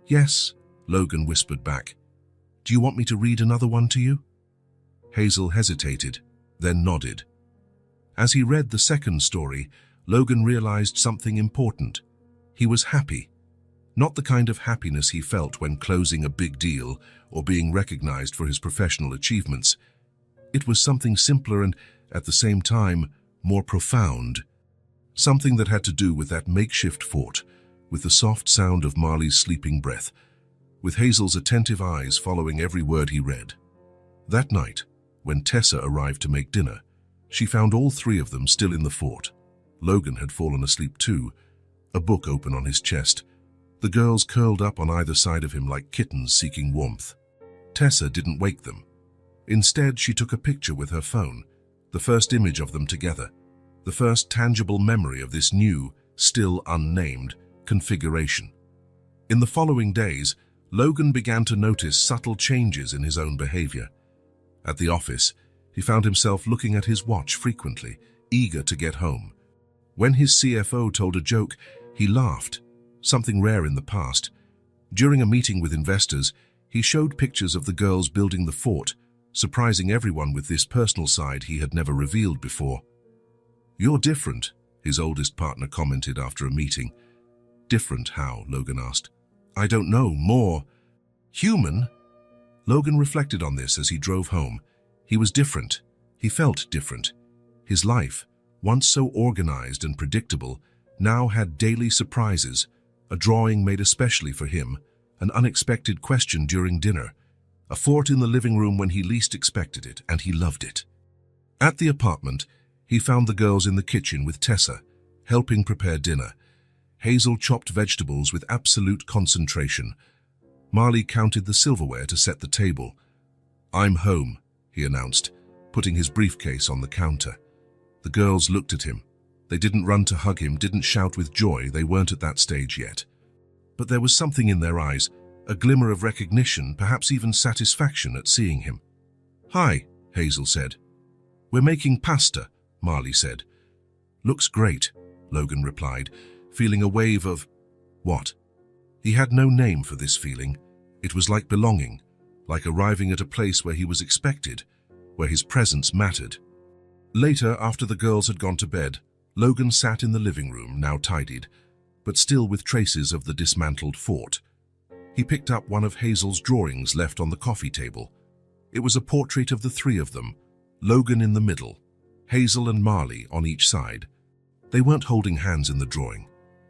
"Yes," Logan whispered back. "Do you want me to read another one to you?" Hazel hesitated, then nodded. As he read the second story, Logan realized something important. He was happy. Not the kind of happiness he felt when closing a big deal or being recognized for his professional achievements. It was something simpler and, at the same time, more profound. Something that had to do with that makeshift fort, with the soft sound of Marley's sleeping breath, with Hazel's attentive eyes following every word he read. That night, when Tessa arrived to make dinner, she found all three of them still in the fort. Logan had fallen asleep too, a book open on his chest. The girls curled up on either side of him like kittens seeking warmth. Tessa didn't wake them. Instead, she took a picture with her phone, the first image of them together, the first tangible memory of this new, still unnamed, configuration. In the following days, Logan began to notice subtle changes in his own behavior. At the office, he found himself looking at his watch frequently, eager to get home. When his CFO told a joke, he laughed, something rare in the past. During a meeting with investors, he showed pictures of the girls building the fort, surprising everyone with this personal side he had never revealed before. "You're different," his oldest partner commented after a meeting. "Different how?" Logan asked. "I don't know, more human." Logan reflected on this as he drove home. He was different. He felt different. His life, once so organized and predictable, now had daily surprises, a drawing made especially for him, an unexpected question during dinner, a fort in the living room when he least expected it, and he loved it. At the apartment, he found the girls in the kitchen with Tessa, helping prepare dinner. Hazel chopped vegetables with absolute concentration. Marley counted the silverware to set the table. "I'm home," he announced, putting his briefcase on the counter. The girls looked at him. They didn't run to hug him, didn't shout with joy, they weren't at that stage yet. But there was something in their eyes, a glimmer of recognition, perhaps even satisfaction at seeing him. "Hi," Hazel said. "We're making pasta," Marley said. "Looks great," Logan replied, feeling a wave of... what? He had no name for this feeling. It was like belonging, like arriving at a place where he was expected, where his presence mattered. Later, after the girls had gone to bed, Logan sat in the living room, now tidied, but still with traces of the dismantled fort. He picked up one of Hazel's drawings left on the coffee table. It was a portrait of the three of them, Logan in the middle, Hazel and Marley on each side. They weren't holding hands in the drawing.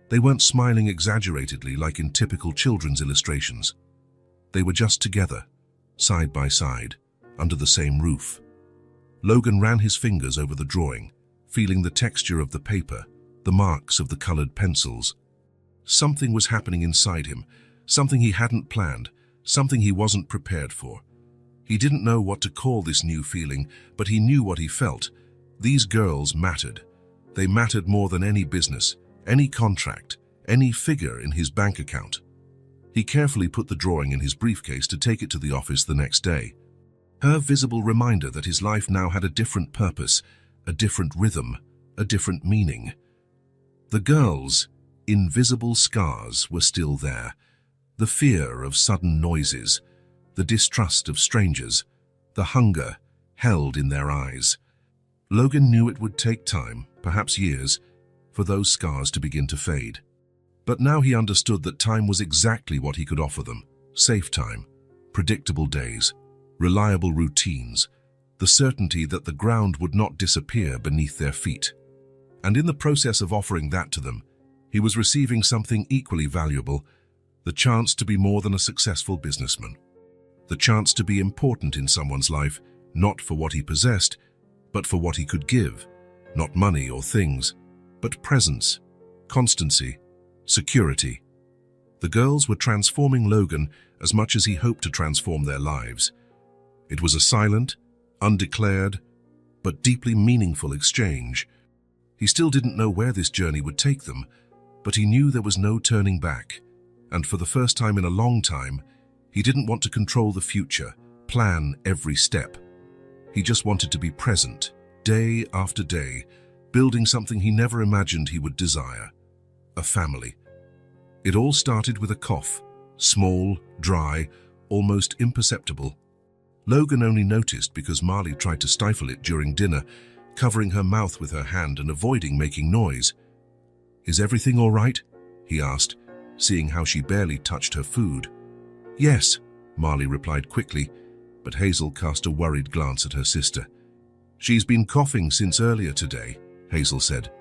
They weren't smiling exaggeratedly like in typical children's illustrations. They were just together, side by side, under the same roof. Logan ran his fingers over the drawing, feeling the texture of the paper, the marks of the colored pencils. Something was happening inside him, something he hadn't planned, something he wasn't prepared for. He didn't know what to call this new feeling, but he knew what he felt. These girls mattered. They mattered more than any business, any contract, any figure in his bank account. He carefully put the drawing in his briefcase to take it to the office the next day. Her visible reminder that his life now had a different purpose, a different rhythm, a different meaning. The girls, invisible scars, were still there. The fear of sudden noises, the distrust of strangers, the hunger held in their eyes. Logan knew it would take time, perhaps years, for those scars to begin to fade. But now he understood that time was exactly what he could offer them. Safe time, predictable days, reliable routines, the certainty that the ground would not disappear beneath their feet. And in the process of offering that to them, he was receiving something equally valuable, the chance to be more than a successful businessman. The chance to be important in someone's life, not for what he possessed, but for what he could give. Not money or things, but presence, constancy, security. The girls were transforming Logan as much as he hoped to transform their lives. It was a silent, undeclared, but deeply meaningful exchange. He still didn't know where this journey would take them, but he knew there was no turning back. And for the first time in a long time, he didn't want to control the future, plan every step. He just wanted to be present, day after day, building something he never imagined he would desire: a family. It all started with a cough, small, dry, almost imperceptible. Logan only noticed because Marley tried to stifle it during dinner, covering her mouth with her hand and avoiding making noise. "Is everything all right?" he asked, seeing how she barely touched her food. "Yes," Marley replied quickly, but Hazel cast a worried glance at her sister. "She's been coughing since earlier today," Hazel said.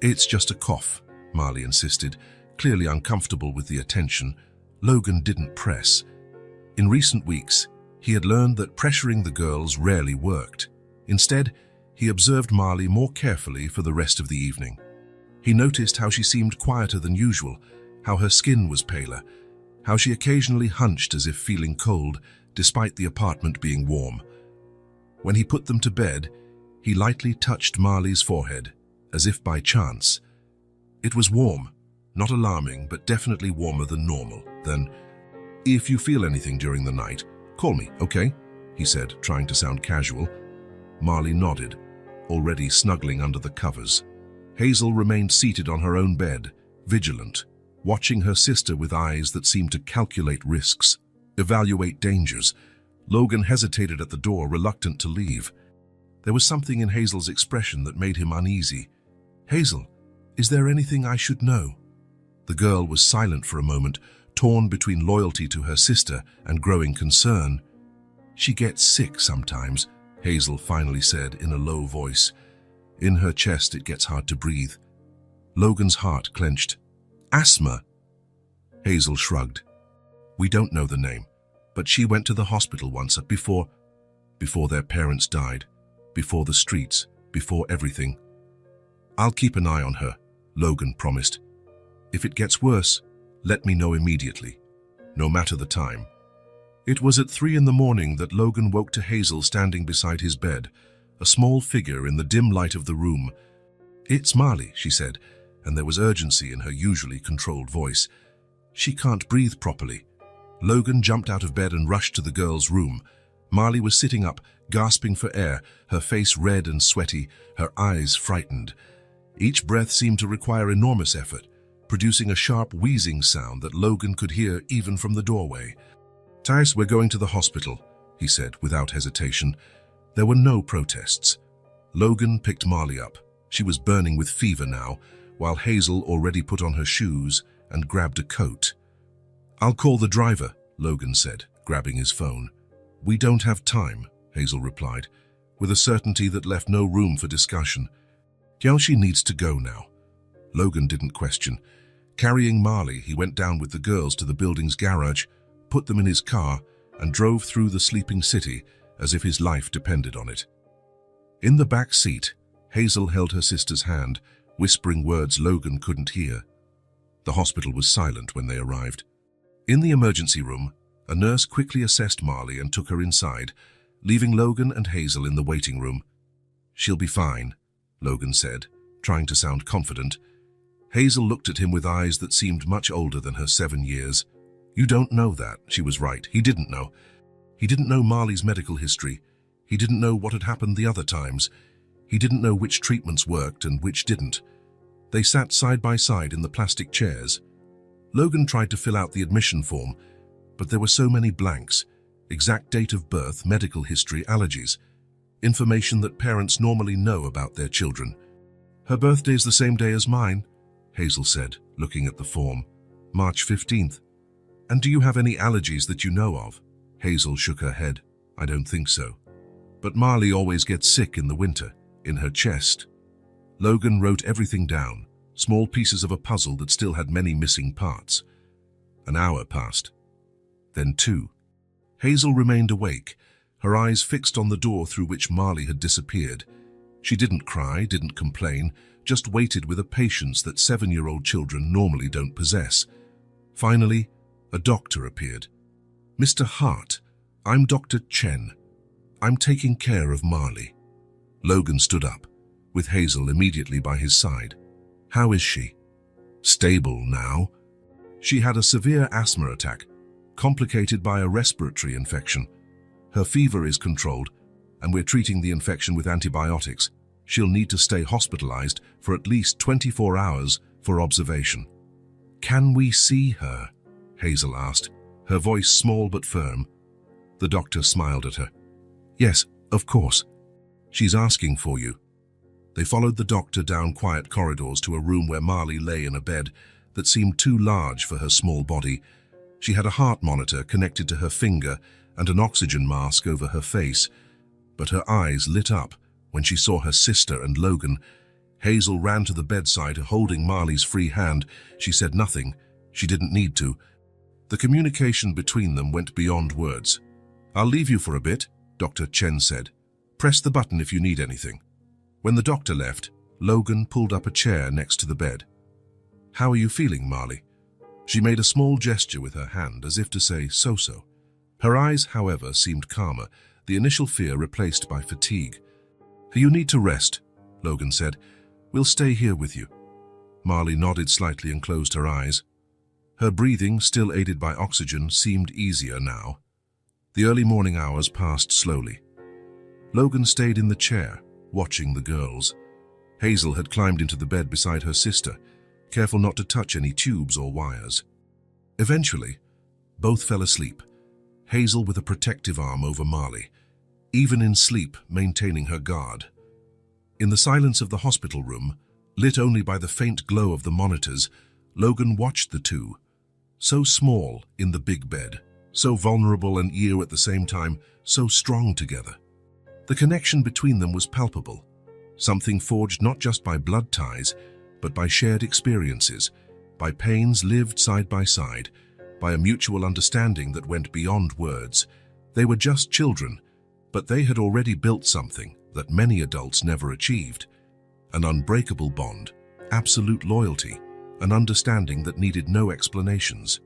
"It's just a cough," Marley insisted, clearly uncomfortable with the attention. Logan didn't press. In recent weeks, he had learned that pressuring the girls rarely worked. Instead, he observed Marley more carefully for the rest of the evening. He noticed how she seemed quieter than usual, how her skin was paler, how she occasionally hunched as if feeling cold, despite the apartment being warm. When he put them to bed, he lightly touched Marley's forehead, as if by chance. It was warm, not alarming, but definitely warmer than normal. Then, "If you feel anything during the night, call me, okay?" he said, trying to sound casual. Marley nodded, already snuggling under the covers. Hazel remained seated on her own bed, vigilant, watching her sister with eyes that seemed to calculate risks, evaluate dangers. Logan hesitated at the door, reluctant to leave. There was something in Hazel's expression that made him uneasy. "Hazel, is there anything I should know?" The girl was silent for a moment, torn between loyalty to her sister and growing concern. "She gets sick sometimes," Hazel finally said in a low voice. In her chest, it gets hard to breathe. Logan's heart clenched. "Asthma?" Hazel shrugged. "We don't know the name, but she went to the hospital once before their parents died, before the streets, before everything." "I'll keep an eye on her," Logan promised. "If it gets worse, let me know immediately, no matter the time." It was at 3 in the morning that Logan woke to Hazel standing beside his bed, a small figure in the dim light of the room. "It's Marley," she said, and there was urgency in her usually controlled voice. "She can't breathe properly." Logan jumped out of bed and rushed to the girl's room. Marley was sitting up, gasping for air, her face red and sweaty, her eyes frightened. Each breath seemed to require enormous effort, producing a sharp wheezing sound that Logan could hear even from the doorway. "Thais, we're going to the hospital," he said without hesitation. There were no protests. Logan picked Marley up. She was burning with fever now, while Hazel already put on her shoes and grabbed a coat. "I'll call the driver," Logan said, grabbing his phone. "We don't have time," Hazel replied, with a certainty that left no room for discussion. "She needs to go now." Logan didn't question. Carrying Marley, he went down with the girls to the building's garage, put them in his car, and drove through the sleeping city as if his life depended on it. In the back seat, Hazel held her sister's hand, whispering words Logan couldn't hear. The hospital was silent when they arrived. In the emergency room, a nurse quickly assessed Marley and took her inside, leaving Logan and Hazel in the waiting room. "She'll be fine," Logan said, trying to sound confident. Hazel looked at him with eyes that seemed much older than her 7 years. "You don't know that," she was right. He didn't know. He didn't know Marley's medical history. He didn't know what had happened the other times. He didn't know which treatments worked and which didn't. They sat side by side in the plastic chairs. Logan tried to fill out the admission form, but there were so many blanks: exact date of birth, medical history, allergies, information that parents normally know about their children. "Her birthday's the same day as mine," Hazel said, looking at the form. "March 15th. "And do you have any allergies that you know of?" Hazel shook her head. "I don't think so. But Marley always gets sick in the winter, in her chest." Logan wrote everything down, small pieces of a puzzle that still had many missing parts. An hour passed. Then 2. Hazel remained awake, her eyes fixed on the door through which Marley had disappeared. She didn't cry, didn't complain, just waited with a patience that 7-year-old children normally don't possess. Finally, a doctor appeared. "Mr. Hart, I'm Dr. Chen. I'm taking care of Marley." Logan stood up, with Hazel immediately by his side. "How is she?" "Stable now. She had a severe asthma attack, complicated by a respiratory infection. Her fever is controlled, and we're treating the infection with antibiotics. She'll need to stay hospitalized for at least 24 hours for observation." "Can we see her?" Hazel asked, her voice small but firm. The doctor smiled at her. "Yes, of course. She's asking for you." They followed the doctor down quiet corridors to a room where Marley lay in a bed that seemed too large for her small body. She had a heart monitor connected to her finger and an oxygen mask over her face, but her eyes lit up when she saw her sister and Logan. Hazel ran to the bedside, holding Marley's free hand. She said nothing. She didn't need to. The communication between them went beyond words. "I'll leave you for a bit," Dr. Chen said. "Press the button if you need anything." When the doctor left, Logan pulled up a chair next to the bed. "How are you feeling, Marley?" She made a small gesture with her hand as if to say so-so. Her eyes, however, seemed calmer, the initial fear replaced by fatigue. "You need to rest," Logan said. "We'll stay here with you." Marley nodded slightly and closed her eyes. Her breathing, still aided by oxygen, seemed easier now. The early morning hours passed slowly. Logan stayed in the chair, watching the girls. Hazel had climbed into the bed beside her sister, careful not to touch any tubes or wires. Eventually, both fell asleep, Hazel with a protective arm over Marley, even in sleep maintaining her guard. In the silence of the hospital room, lit only by the faint glow of the monitors, Logan watched the two, so small in the big bed, so vulnerable and ear at the same time, so strong together. The connection between them was palpable, something forged not just by blood ties, but by shared experiences, by pains lived side by side, by a mutual understanding that went beyond words. They were just children, but they had already built something that many adults never achieved. An unbreakable bond, absolute loyalty, an understanding that needed no explanations.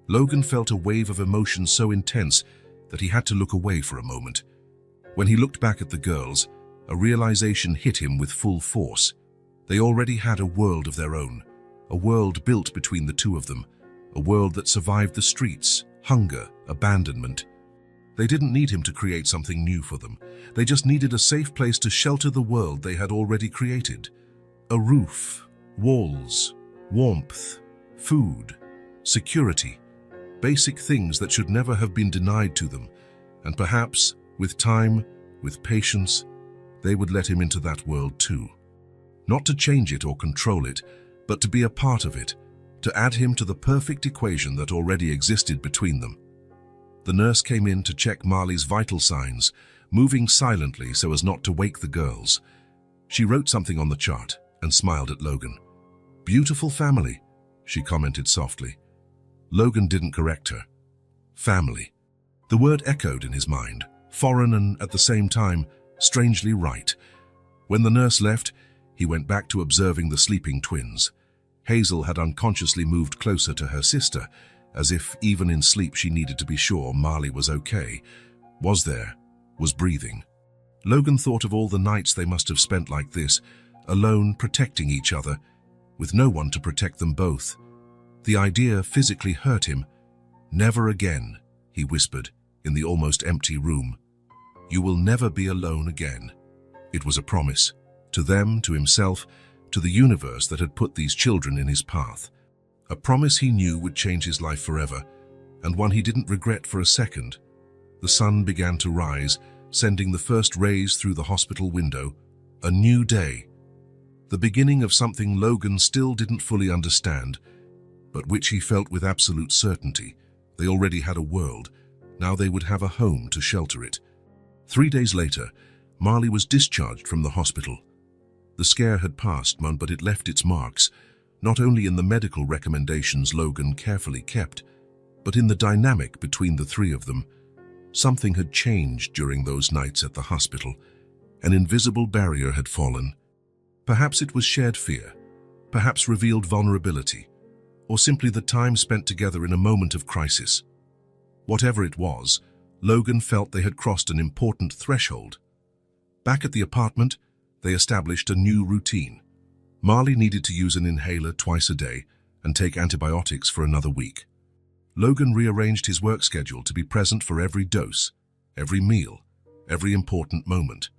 Logan felt a wave of emotion so intense that he had to look away for a moment. When he looked back at the girls, a realization hit him with full force. They already had a world of their own, a world built between the two of them, a world that survived the streets, hunger, abandonment. They didn't need him to create something new for them. They just needed a safe place to shelter the world they had already created. A roof, walls, warmth, food, security, basic things that should never have been denied to them. And perhaps, with time, with patience, they would let him into that world too. Not to change it or control it, but to be a part of it, to add him to the perfect equation that already existed between them. The nurse came in to check Marley's vital signs, moving silently so as not to wake the girls. She wrote something on the chart and smiled at Logan. "Beautiful family," she commented softly. Logan didn't correct her. Family. The word echoed in his mind, foreign and at the same time, strangely right. When the nurse left, he went back to observing the sleeping twins. Hazel had unconsciously moved closer to her sister, as if even in sleep she needed to be sure Marley was okay, was there, was breathing. Logan thought of all the nights they must have spent like this, alone protecting each other, with no one to protect them both. The idea physically hurt him. "Never again," he whispered in the almost empty room. "You will never be alone again." It was a promise, to them, to himself, to the universe that had put these children in his path. A promise he knew would change his life forever, and one he didn't regret for a second. The sun began to rise, sending the first rays through the hospital window. A new day. The beginning of something Logan still didn't fully understand, but which he felt with absolute certainty. They already had a world. Now they would have a home to shelter it. 3 days later, Marley was discharged from the hospital. The scare had passed, but it left its marks, not only in the medical recommendations Logan carefully kept, but in the dynamic between the three of them. Something had changed during those nights at the hospital. An invisible barrier had fallen. Perhaps it was shared fear, perhaps revealed vulnerability, or simply the time spent together in a moment of crisis. Whatever it was, Logan felt they had crossed an important threshold. Back at the apartment, they established a new routine. Marley needed to use an inhaler twice a day and take antibiotics for another week. Logan rearranged his work schedule to be present for every dose, every meal, every important moment.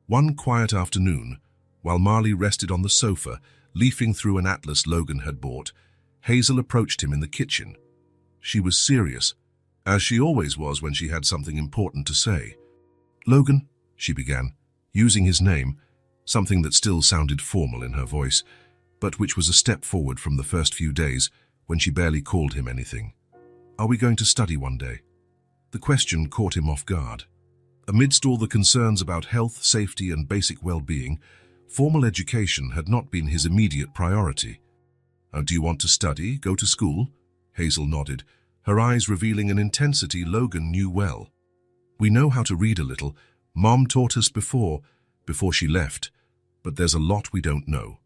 One quiet afternoon, while Marley rested on the sofa, leafing through an atlas Logan had bought, Hazel approached him in the kitchen. She was serious, as she always was when she had something important to say. "Logan," she began, using his name, something that still sounded formal in her voice, but which was a step forward from the first few days when she barely called him anything. "Are we going to study one day?" The question caught him off guard. Amidst all the concerns about health, safety, and basic well-being, formal education had not been his immediate priority. "Do you want to study, go to school?" Hazel nodded, her eyes revealing an intensity Logan knew well. "We know how to read a little. Mom taught us before she left, but there's a lot we don't know."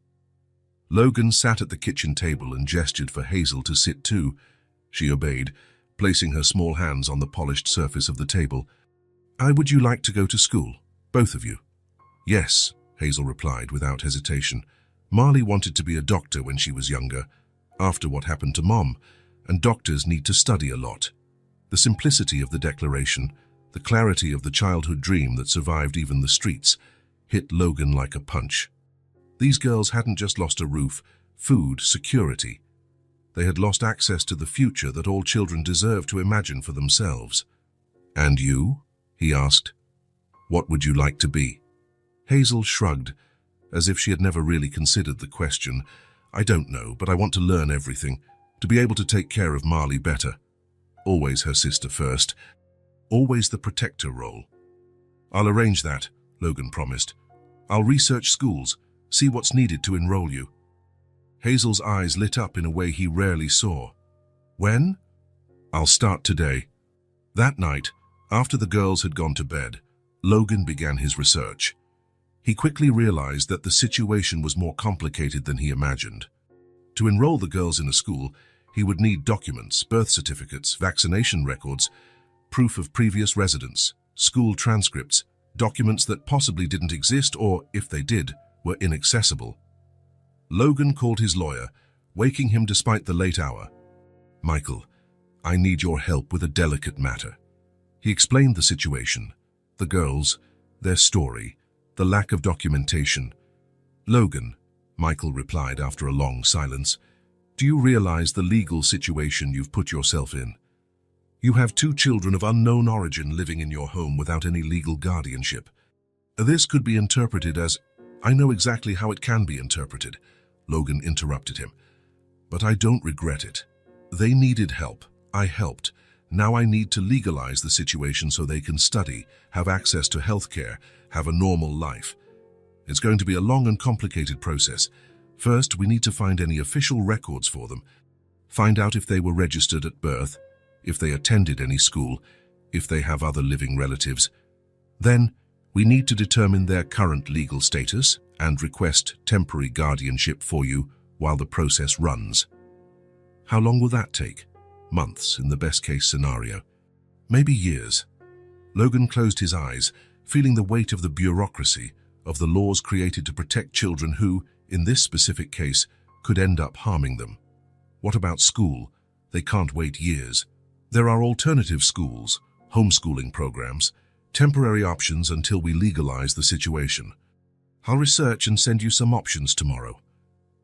Logan sat at the kitchen table and gestured for Hazel to sit too. She obeyed, placing her small hands on the polished surface of the table. Would you like to go to school, both of you?" "Yes," Hazel replied without hesitation. Marley wanted to be a doctor when she was younger, after what happened to Mom, and doctors need to study a lot. The simplicity of the declaration, the clarity of the childhood dream that survived even the streets, hit Logan like a punch. These girls hadn't just lost a roof, food, security. They had lost access to the future that all children deserve to imagine for themselves. "And you?" he asked. "What would you like to be?" Hazel shrugged, as if she had never really considered the question. "I don't know, but I want to learn everything, to be able to take care of Marley better. Always her sister first. Always the protector role." "I'll arrange that," Logan promised. "I'll research schools, see what's needed to enroll you." Hazel's eyes lit up in a way he rarely saw. "When?" "I'll start today." That night, after the girls had gone to bed, Logan began his research. He quickly realized that the situation was more complicated than he imagined. To enroll the girls in a school, he would need documents, birth certificates, vaccination records, proof of previous residence, school transcripts, documents that possibly didn't exist or, if they did, were inaccessible. Logan called his lawyer, waking him despite the late hour. "Michael, I need your help with a delicate matter." He explained the situation, the girls, their story, the lack of documentation. "Logan," Michael replied after a long silence, "do you realize the legal situation you've put yourself in? You have 2 children of unknown origin living in your home without any legal guardianship. This could be interpreted as—" "I know exactly how it can be interpreted," Logan interrupted him. "But I don't regret it. They needed help. I helped. Now I need to legalize the situation so they can study, have access to healthcare, have a normal life. It's going to be a long and complicated process. First, we need to find any official records for them, find out if they were registered at birth, if they attended any school, if they have other living relatives. Then, we need to determine their current legal status and request temporary guardianship for you while the process runs." "How long will that take?" "Months, in the best-case scenario. Maybe years." Logan closed his eyes, feeling the weight of the bureaucracy, of the laws created to protect children who, in this specific case, could end up harming them. What about school? They can't wait years. There are alternative schools, homeschooling programs, temporary options until we legalize the situation. I'll research and send you some options tomorrow."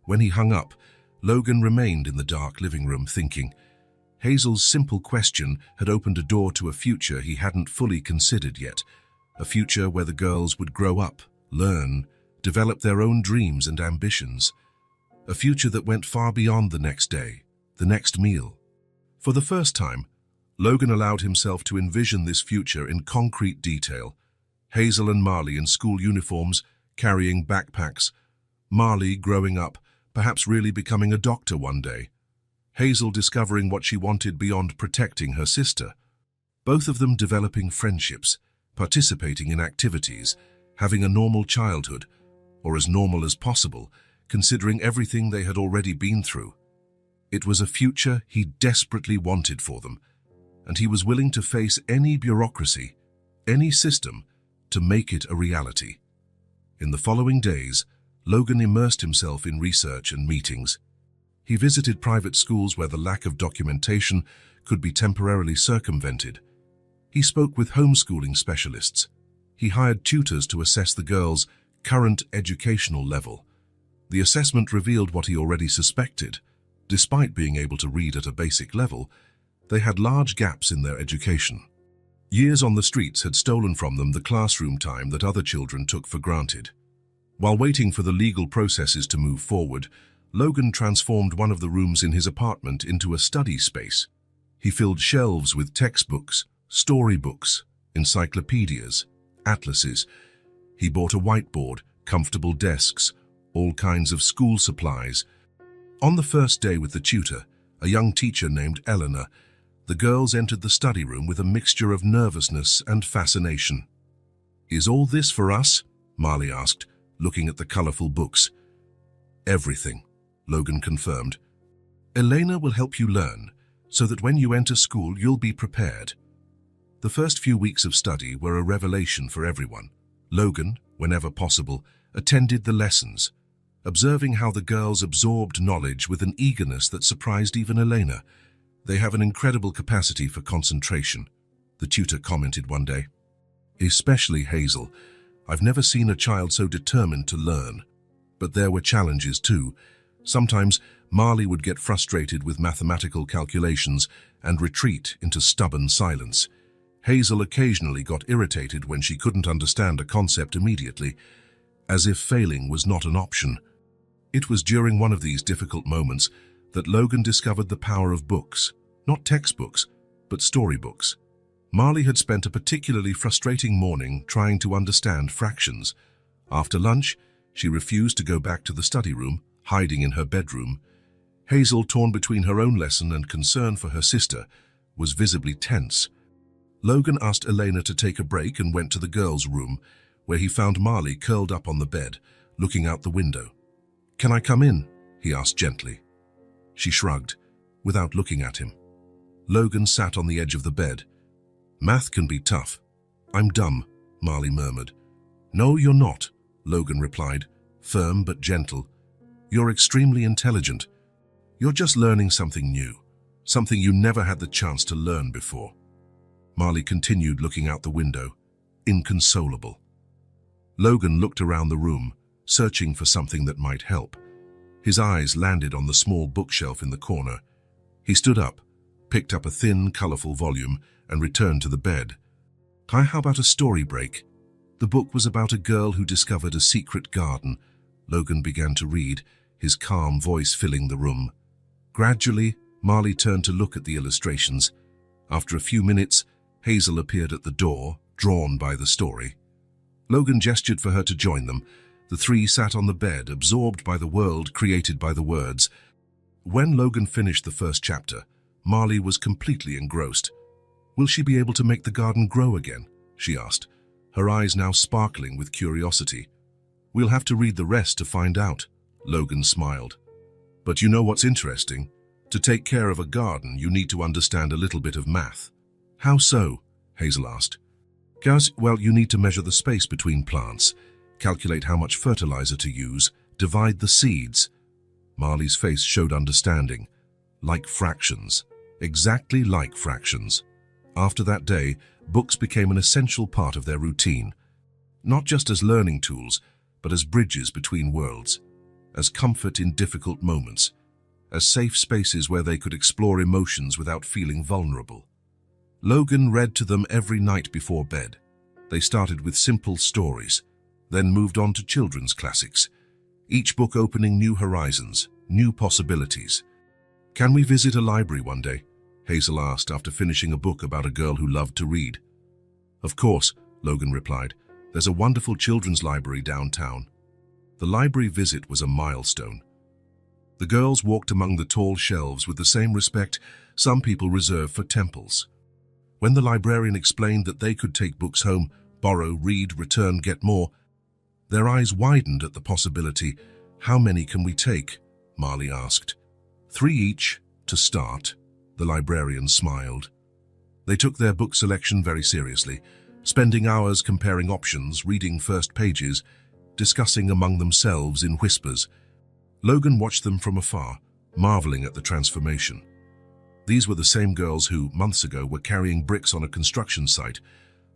When he hung up, Logan remained in the dark living room thinking. Hazel's simple question had opened a door to a future he hadn't fully considered yet, a future where the girls would grow up, learn, develop their own dreams and ambitions, a future that went far beyond the next day, the next meal. For the first time, Logan allowed himself to envision this future in concrete detail. Hazel and Marley in school uniforms, carrying backpacks. Marley growing up, perhaps really becoming a doctor one day. Hazel discovering what she wanted beyond protecting her sister. Both of them developing friendships, participating in activities, having a normal childhood, or as normal as possible, considering everything they had already been through. It was a future he desperately wanted for them, and he was willing to face any bureaucracy, any system, to make it a reality. In the following days, Logan immersed himself in research and meetings. He visited private schools where the lack of documentation could be temporarily circumvented. He spoke with homeschooling specialists. He hired tutors to assess the girls' current educational level. The assessment revealed what he already suspected. Despite being able to read at a basic level, they had large gaps in their education. Years on the streets had stolen from them the classroom time that other children took for granted. While waiting for the legal processes to move forward, Logan transformed one of the rooms in his apartment into a study space. He filled shelves with textbooks, storybooks, encyclopedias, atlases. He bought a whiteboard, comfortable desks, all kinds of school supplies. On the first day with the tutor, a young teacher named Eleanor, the girls entered the study room with a mixture of nervousness and fascination. "Is all this for us?" Marley asked, looking at the colorful books. "Everything," Logan confirmed. "Elena will help you learn, so that when you enter school you'll be prepared." The first few weeks of study were a revelation for everyone. Logan, whenever possible, attended the lessons, observing how the girls absorbed knowledge with an eagerness that surprised even Elena. "They have an incredible capacity for concentration," the tutor commented one day. "Especially Hazel. I've never seen a child so determined to learn." But there were challenges too. Sometimes Marley would get frustrated with mathematical calculations and retreat into stubborn silence. Hazel occasionally got irritated when she couldn't understand a concept immediately, as if failing was not an option. It was during one of these difficult moments that Logan discovered the power of books, not textbooks, but storybooks. Marley had spent a particularly frustrating morning trying to understand fractions. After lunch, she refused to go back to the study room, hiding in her bedroom. Hazel, torn between her own lesson and concern for her sister, was visibly tense. Logan asked Elena to take a break and went to the girls' room, where he found Marley curled up on the bed, looking out the window. "Can I come in?" he asked gently. She shrugged, without looking at him. Logan sat on the edge of the bed. "Math can be tough." "I'm dumb," Marley murmured. "No, you're not," Logan replied, firm but gentle. "You're extremely intelligent. You're just learning something new, something you never had the chance to learn before." Marley continued looking out the window, inconsolable. Logan looked around the room, searching for something that might help. His eyes landed on the small bookshelf in the corner. He stood up, picked up a thin, colorful volume, and returned to the bed. "Hi, how about a story break?" The book was about a girl who discovered a secret garden. Logan began to read, his calm voice filling the room. Gradually, Marley turned to look at the illustrations. After a few minutes, Hazel appeared at the door, drawn by the story. Logan gestured for her to join them. The three sat on the bed, absorbed by the world created by the words. When Logan finished the first chapter, Marley was completely engrossed. "Will she be able to make the garden grow again?" she asked, her eyes now sparkling with curiosity. "We'll have to read the rest to find out," Logan smiled. "But you know what's interesting? To take care of a garden, you need to understand a little bit of math." "How so?" Hazel asked. "Well, you need to measure the space between plants, calculate how much fertilizer to use, divide the seeds." Marley's face showed understanding. "Like fractions. Exactly like fractions." After that day, books became an essential part of their routine, not just as learning tools, but as bridges between worlds, as comfort in difficult moments, as safe spaces where they could explore emotions without feeling vulnerable. Logan read to them every night before bed. They started with simple stories, then moved on to children's classics, each book opening new horizons, new possibilities. "Can we visit a library one day?" Hazel asked after finishing a book about a girl who loved to read. "Of course," Logan replied. "There's a wonderful children's library downtown." The library visit was a milestone. The girls walked among the tall shelves with the same respect some people reserve for temples. When the librarian explained that they could take books home, borrow, read, return, get more, Their eyes widened at the possibility. "How many can we take?" Marley asked. "3 each, to start," the librarian smiled. They took their book selection very seriously, spending hours comparing options, reading first pages, discussing among themselves in whispers. Logan watched them from afar, marveling at the transformation. These were the same girls who, months ago, were carrying bricks on a construction site.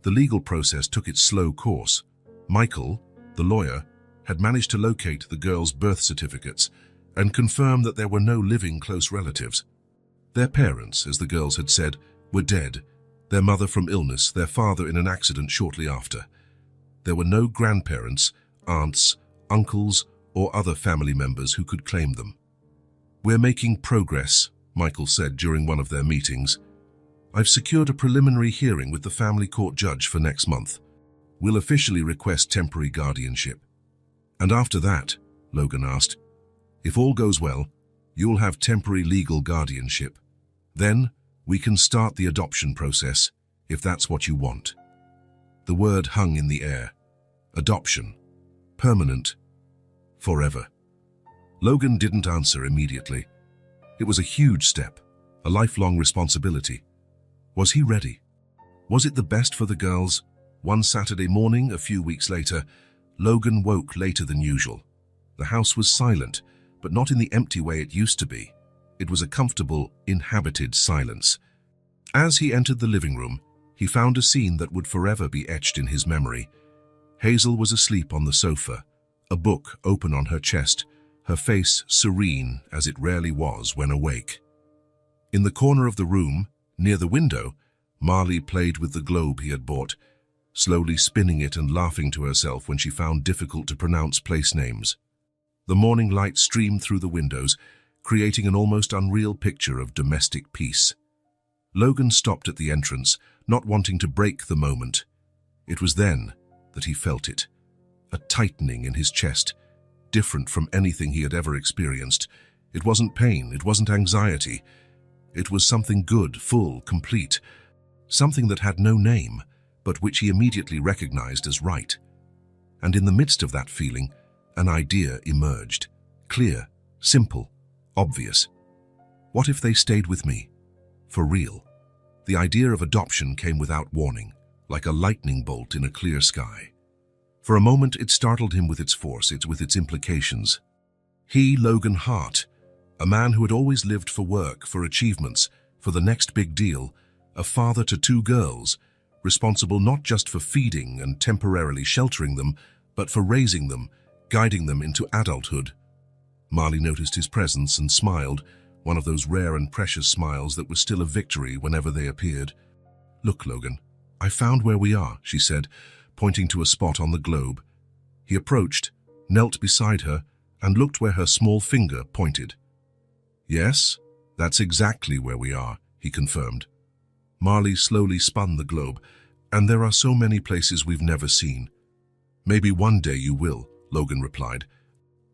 The legal process took its slow course. Michael, the lawyer, had managed to locate the girls' birth certificates and confirm that there were no living close relatives. Their parents, as the girls had said, were dead, their mother from illness, their father in an accident shortly after. There were no grandparents, aunts, uncles, or other family members who could claim them. "We're making progress," Michael said during one of their meetings. "I've secured a preliminary hearing with the family court judge for next month. We'll officially request temporary guardianship." "And after that," Logan asked, "if all goes well, you'll have temporary legal guardianship. Then we can start the adoption process, if that's what you want." The word hung in the air. Adoption. Permanent. Forever. Logan didn't answer immediately. It was a huge step, a lifelong responsibility. Was he ready? Was it the best for the girls? One Saturday morning, a few weeks later, Logan woke later than usual. The house was silent, but not in the empty way it used to be. It was a comfortable, inhabited silence. As he entered the living room, he found a scene that would forever be etched in his memory. Hazel was asleep on the sofa, a book open on her chest, her face serene as it rarely was when awake. In the corner of the room, near the window, Marley played with the globe he had bought, slowly spinning it and laughing to herself when she found difficult-to-pronounce place names. The morning light streamed through the windows, creating an almost unreal picture of domestic peace. Logan stopped at the entrance, not wanting to break the moment. It was then that he felt it, a tightening in his chest, different from anything he had ever experienced. It wasn't pain, it wasn't anxiety. It was something good, full, complete, something that had no name, but which he immediately recognized as right. And in the midst of that feeling, an idea emerged, clear, simple, obvious. What if they stayed with me? For real. The idea of adoption came without warning, like a lightning bolt in a clear sky. For a moment it startled him with its force, with its implications. He, Logan Hart, a man who had always lived for work, for achievements, for the next big deal, a father to 2 girls, responsible not just for feeding and temporarily sheltering them, but for raising them, guiding them into adulthood. Marley noticed his presence and smiled, one of those rare and precious smiles that was still a victory whenever they appeared. "Look, Logan, I found where we are," she said, pointing to a spot on the globe. He approached, knelt beside her, and looked where her small finger pointed. "Yes, that's exactly where we are," he confirmed. Marley slowly spun the globe, "And there are so many places we've never seen." "Maybe one day you will," Logan replied.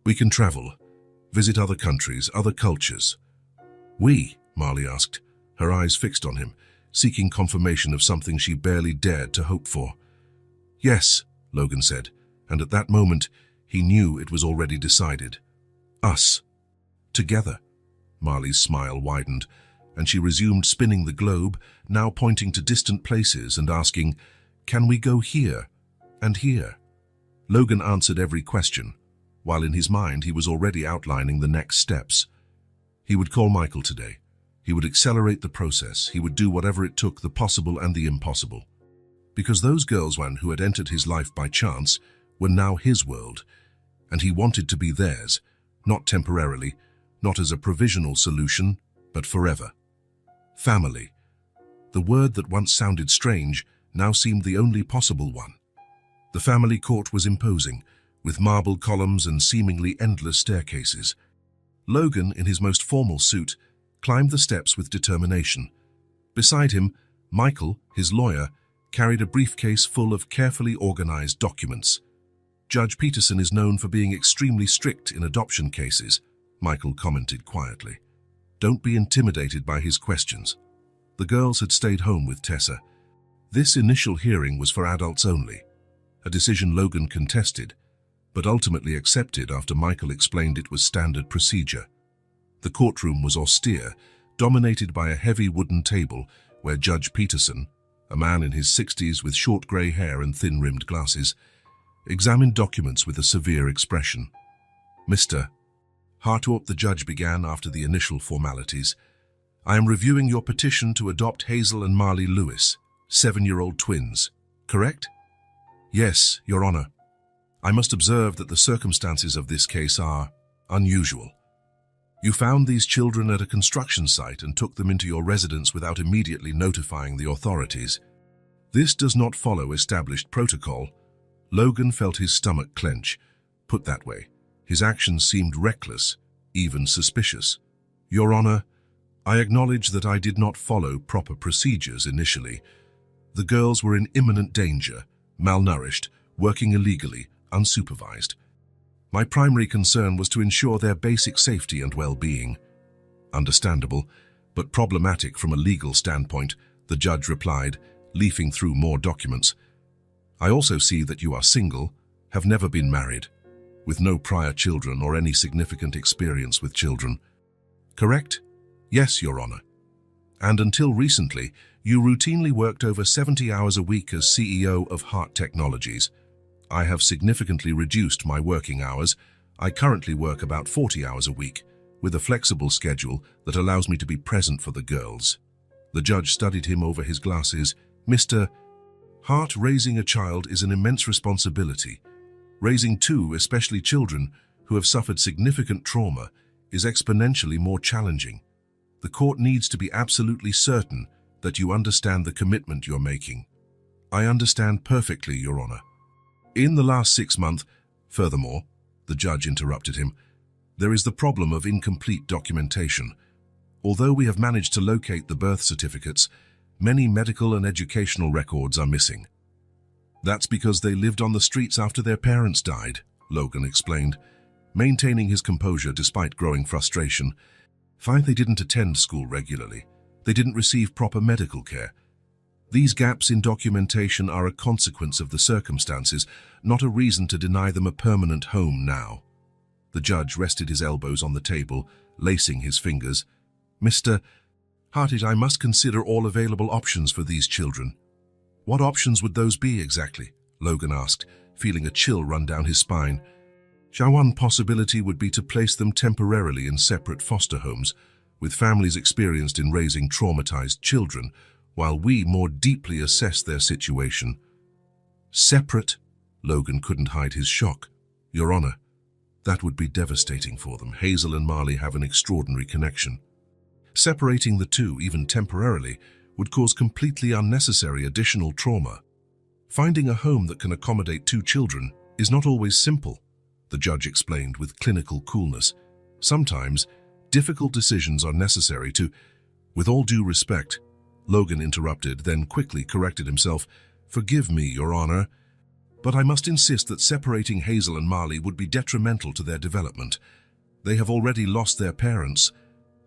"We can travel, visit other countries, other cultures." "We?" Marley asked, her eyes fixed on him, seeking confirmation of something she barely dared to hope for. "Yes," Logan said, and at that moment he knew it was already decided. "Us. Together." Marley's smile widened, and she resumed spinning the globe, now pointing to distant places and asking, "Can we go here and here?" Logan answered every question, while in his mind he was already outlining the next steps. He would call Michael today. He would accelerate the process. He would do whatever it took, the possible and the impossible. Because those girls who had entered his life by chance were now his world, and he wanted to be theirs, not temporarily, not as a provisional solution, but forever. Family. The word that once sounded strange now seemed the only possible one. The family court was imposing, with marble columns and seemingly endless staircases. Logan, in his most formal suit, climbed the steps with determination. Beside him, Michael, his lawyer, carried a briefcase full of carefully organized documents. "Judge Peterson is known for being extremely strict in adoption cases," Michael commented quietly. "Don't be intimidated by his questions." The girls had stayed home with Tessa. This initial hearing was for adults only, a decision Logan contested, but ultimately accepted after Michael explained it was standard procedure. The courtroom was austere, dominated by a heavy wooden table where Judge Peterson, a man in his 60s with short grey hair and thin-rimmed glasses, examined documents with a severe expression. Mr. Hartaup, the judge began after the initial formalities, I am reviewing your petition to adopt Hazel and Marley Lewis, 7-year-old twins, correct? Yes, Your Honor. I must observe that the circumstances of this case are unusual. You found these children at a construction site and took them into your residence without immediately notifying the authorities. This does not follow established protocol. Logan felt his stomach clench. Put that way, his actions seemed reckless, even suspicious. Your Honor, I acknowledge that I did not follow proper procedures initially. The girls were in imminent danger, malnourished, working illegally, unsupervised. My primary concern was to ensure their basic safety and well-being. Understandable, but problematic from a legal standpoint, the judge replied, leafing through more documents. I also see that you are single, have never been married, with no prior children or any significant experience with children. Correct? Yes, Your Honor. And until recently, you routinely worked over 70 hours a week as CEO of Heart Technologies. I have significantly reduced my working hours. I currently work about 40 hours a week, with a flexible schedule that allows me to be present for the girls. The judge studied him over his glasses. Mr. Hart, raising a child is an immense responsibility. Raising two, especially children, who have suffered significant trauma, is exponentially more challenging. The court needs to be absolutely certain that you understand the commitment you're making. I understand perfectly, Your Honor. In the last 6 months, furthermore, the judge interrupted him, there is the problem of incomplete documentation. Although we have managed to locate the birth certificates, many medical and educational records are missing. That's because they lived on the streets after their parents died, Logan explained, maintaining his composure despite growing frustration. They didn't attend school regularly. They didn't receive proper medical care. These gaps in documentation are a consequence of the circumstances, not a reason to deny them a permanent home now. The judge rested his elbows on the table, lacing his fingers. Mr. Hart, I must consider all available options for these children. What options would those be exactly? Logan asked, feeling a chill run down his spine. One possibility would be to place them temporarily in separate foster homes, with families experienced in raising traumatized children, while we more deeply assess their situation. Separate? Logan couldn't hide his shock. Your Honor, that would be devastating for them. Hazel and Marley have an extraordinary connection. Separating the two, even temporarily, would cause completely unnecessary additional trauma. Finding a home that can accommodate two children is not always simple, the judge explained with clinical coolness. Sometimes, difficult decisions are necessary to, with all due respect, Logan interrupted, then quickly corrected himself. Forgive me, Your Honor, but I must insist that separating Hazel and Marley would be detrimental to their development. They have already lost their parents.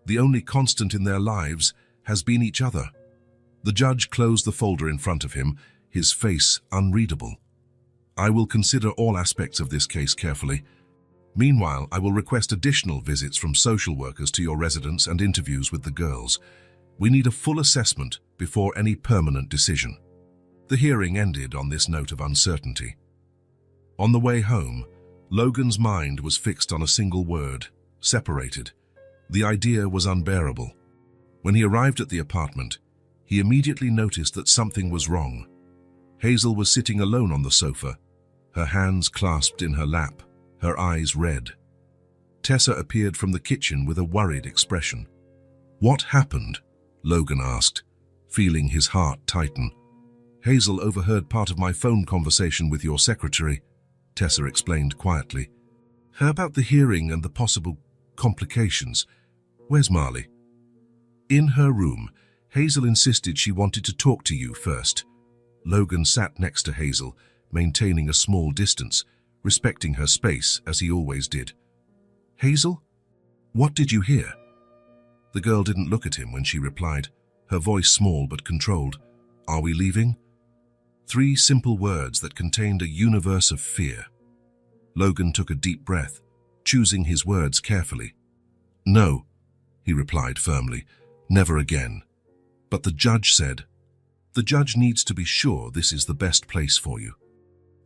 The only constant in their lives has been each other. The judge closed the folder in front of him, his face unreadable. I will consider all aspects of this case carefully. Meanwhile, I will request additional visits from social workers to your residence and interviews with the girls. We need a full assessment before any permanent decision. The hearing ended on this note of uncertainty. On the way home, Logan's mind was fixed on a single word: separated. The idea was unbearable. When he arrived at the apartment, he immediately noticed that something was wrong. Hazel was sitting alone on the sofa, her hands clasped in her lap, her eyes red. Tessa appeared from the kitchen with a worried expression. What happened? Logan asked, feeling his heart tighten. Hazel overheard part of my phone conversation with your secretary, Tessa explained quietly. About the hearing and the possible complications. Where's Marley? In her room. Hazel insisted she wanted to talk to you first. Logan sat next to Hazel, maintaining a small distance, respecting her space as he always did. Hazel? What did you hear? The girl didn't look at him when she replied, her voice small but controlled. Are we leaving? 3 simple words that contained a universe of fear. Logan took a deep breath, choosing his words carefully. "No," he replied firmly, "never again." But the judge said, "The judge needs to be sure this is the best place for you.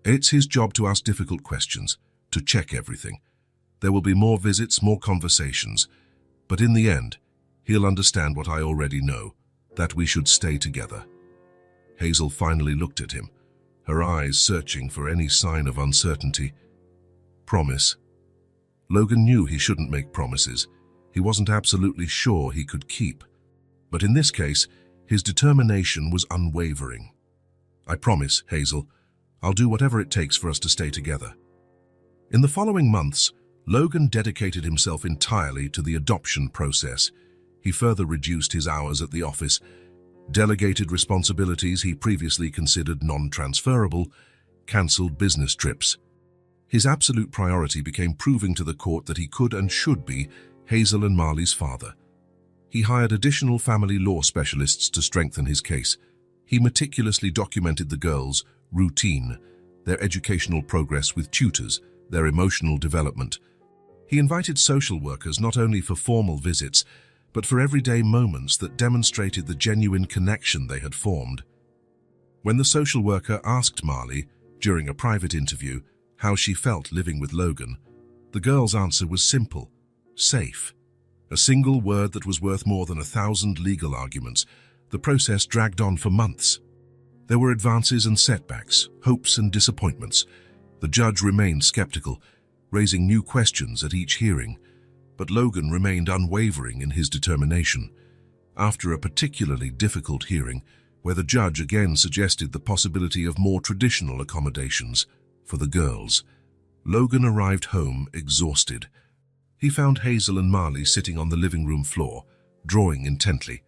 It's his job to ask difficult questions, to check everything. There will be more visits, more conversations, but in the end, he'll understand what I already know, that we should stay together." Hazel finally looked at him, her eyes searching for any sign of uncertainty. "Promise." Logan knew he shouldn't make promises. He wasn't absolutely sure he could keep. But in this case, his determination was unwavering. "I promise, Hazel. I'll do whatever it takes for us to stay together." In the following months, Logan dedicated himself entirely to the adoption process. He further reduced his hours at the office, delegated responsibilities he previously considered non-transferable, cancelled business trips. His absolute priority became proving to the court that he could and should be Hazel and Marley's father. He hired additional family law specialists to strengthen his case. He meticulously documented the girls' routine, their educational progress with tutors, their emotional development. He invited social workers not only for formal visits, but for everyday moments that demonstrated the genuine connection they had formed. When the social worker asked Marley, during a private interview, how she felt living with Logan, the girl's answer was simple: safe. A single word that was worth more than 1,000 legal arguments. The process dragged on for months. There were advances and setbacks, hopes and disappointments. The judge remained skeptical, raising new questions at each hearing, but Logan remained unwavering in his determination. After a particularly difficult hearing, where the judge again suggested the possibility of more traditional accommodations for the girls, Logan arrived home exhausted. He found Hazel and Marley sitting on the living room floor, drawing intently.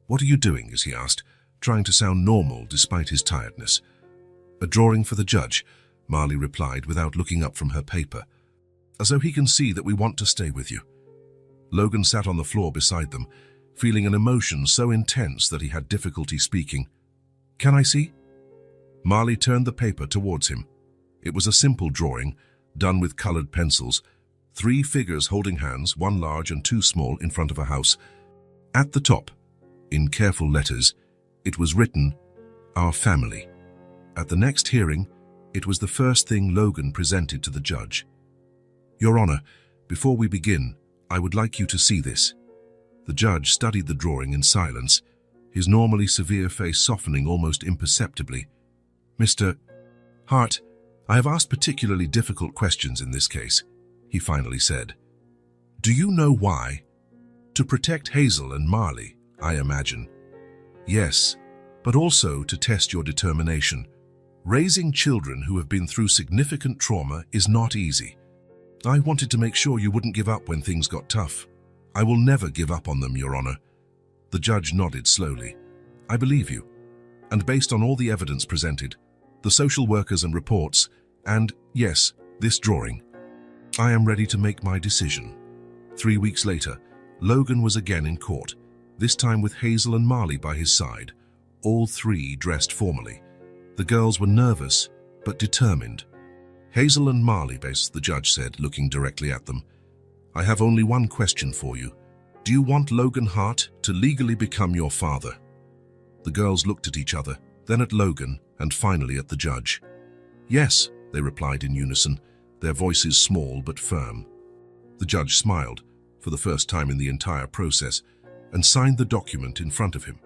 "What are you doing?" as he asked, trying to sound normal despite his tiredness. "A drawing for the judge," Marley replied without looking up from her paper. "So he can see that we want to stay with you." Logan sat on the floor beside them, feeling an emotion so intense that he had difficulty speaking. "Can I see?" Marley turned the paper towards him. It was a simple drawing, done with colored pencils, 3 figures holding hands, 1 large and 2 small, in front of a house. At the top, in careful letters, it was written, "Our family." At the next hearing, it was the first thing Logan presented to the judge. "Your Honor, before we begin, I would like you to see this." The judge studied the drawing in silence, his normally severe face softening almost imperceptibly. "Mr. Hart, I have asked particularly difficult questions in this case," he finally said. "Do you know why? To protect Hazel and Marley, I imagine." "Yes, but also to test your determination. Raising children who have been through significant trauma is not easy. I wanted to make sure you wouldn't give up when things got tough. I will never give up on them, Your Honor." The judge nodded slowly. "I believe you. And based on all the evidence presented, the social workers and reports, and, yes, this drawing, I am ready to make my decision." 3 weeks later, Logan was again in court, this time with Hazel and Marley by his side, all 3 dressed formally. The girls were nervous, but determined. "Hazel and Marley," the judge said, looking directly at them, "I have only one question for you. Do you want Logan Hart to legally become your father?" The girls looked at each other, then at Logan, and finally at the judge. "Yes," they replied in unison, their voices small but firm. The judge smiled, for the first time in the entire process, and signed the document in front of him.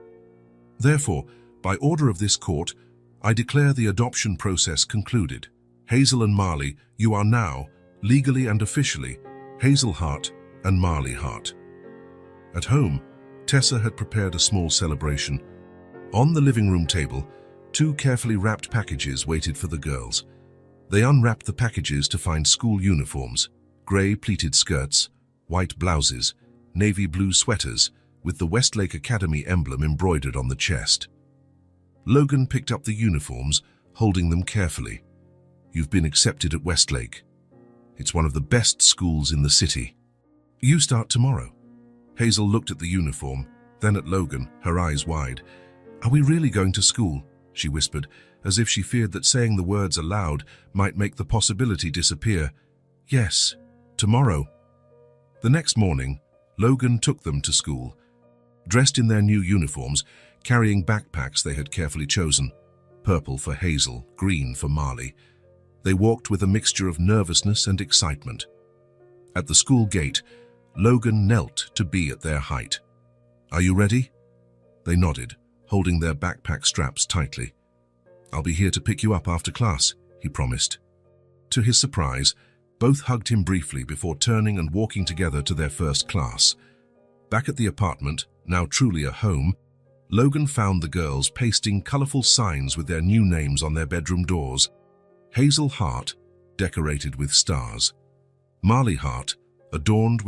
"Therefore, by order of this court, I declare the adoption process concluded. Hazel and Marley, you are now, legally and officially, Hazel Hart and Marley Hart." At home, Tessa had prepared a small celebration. On the living room table, 2 carefully wrapped packages waited for the girls. They unwrapped the packages to find school uniforms, grey pleated skirts, white blouses, navy blue sweaters, with the Westlake Academy emblem embroidered on the chest. Logan picked up the uniforms, holding them carefully. "You've been accepted at Westlake. It's one of the best schools in the city. You start tomorrow." Hazel looked at the uniform, then at Logan, her eyes wide. "Are we really going to school?" she whispered, as if she feared that saying the words aloud might make the possibility disappear. Yes, tomorrow. The next morning, Logan took them to school, dressed in their new uniforms, carrying backpacks they had carefully chosen, purple for Hazel, green for Marley. They walked with a mixture of nervousness and excitement. At the school gate, Logan knelt to be at their height. "Are you ready?" They nodded, holding their backpack straps tightly. "I'll be here to pick you up after class," he promised. To his surprise, both hugged him briefly before turning and walking together to their first class. Back at the apartment, now truly a home, Logan found the girls pasting colorful signs with their new names on their bedroom doors. Hazel Hart, decorated with stars. Marley Hart, adorned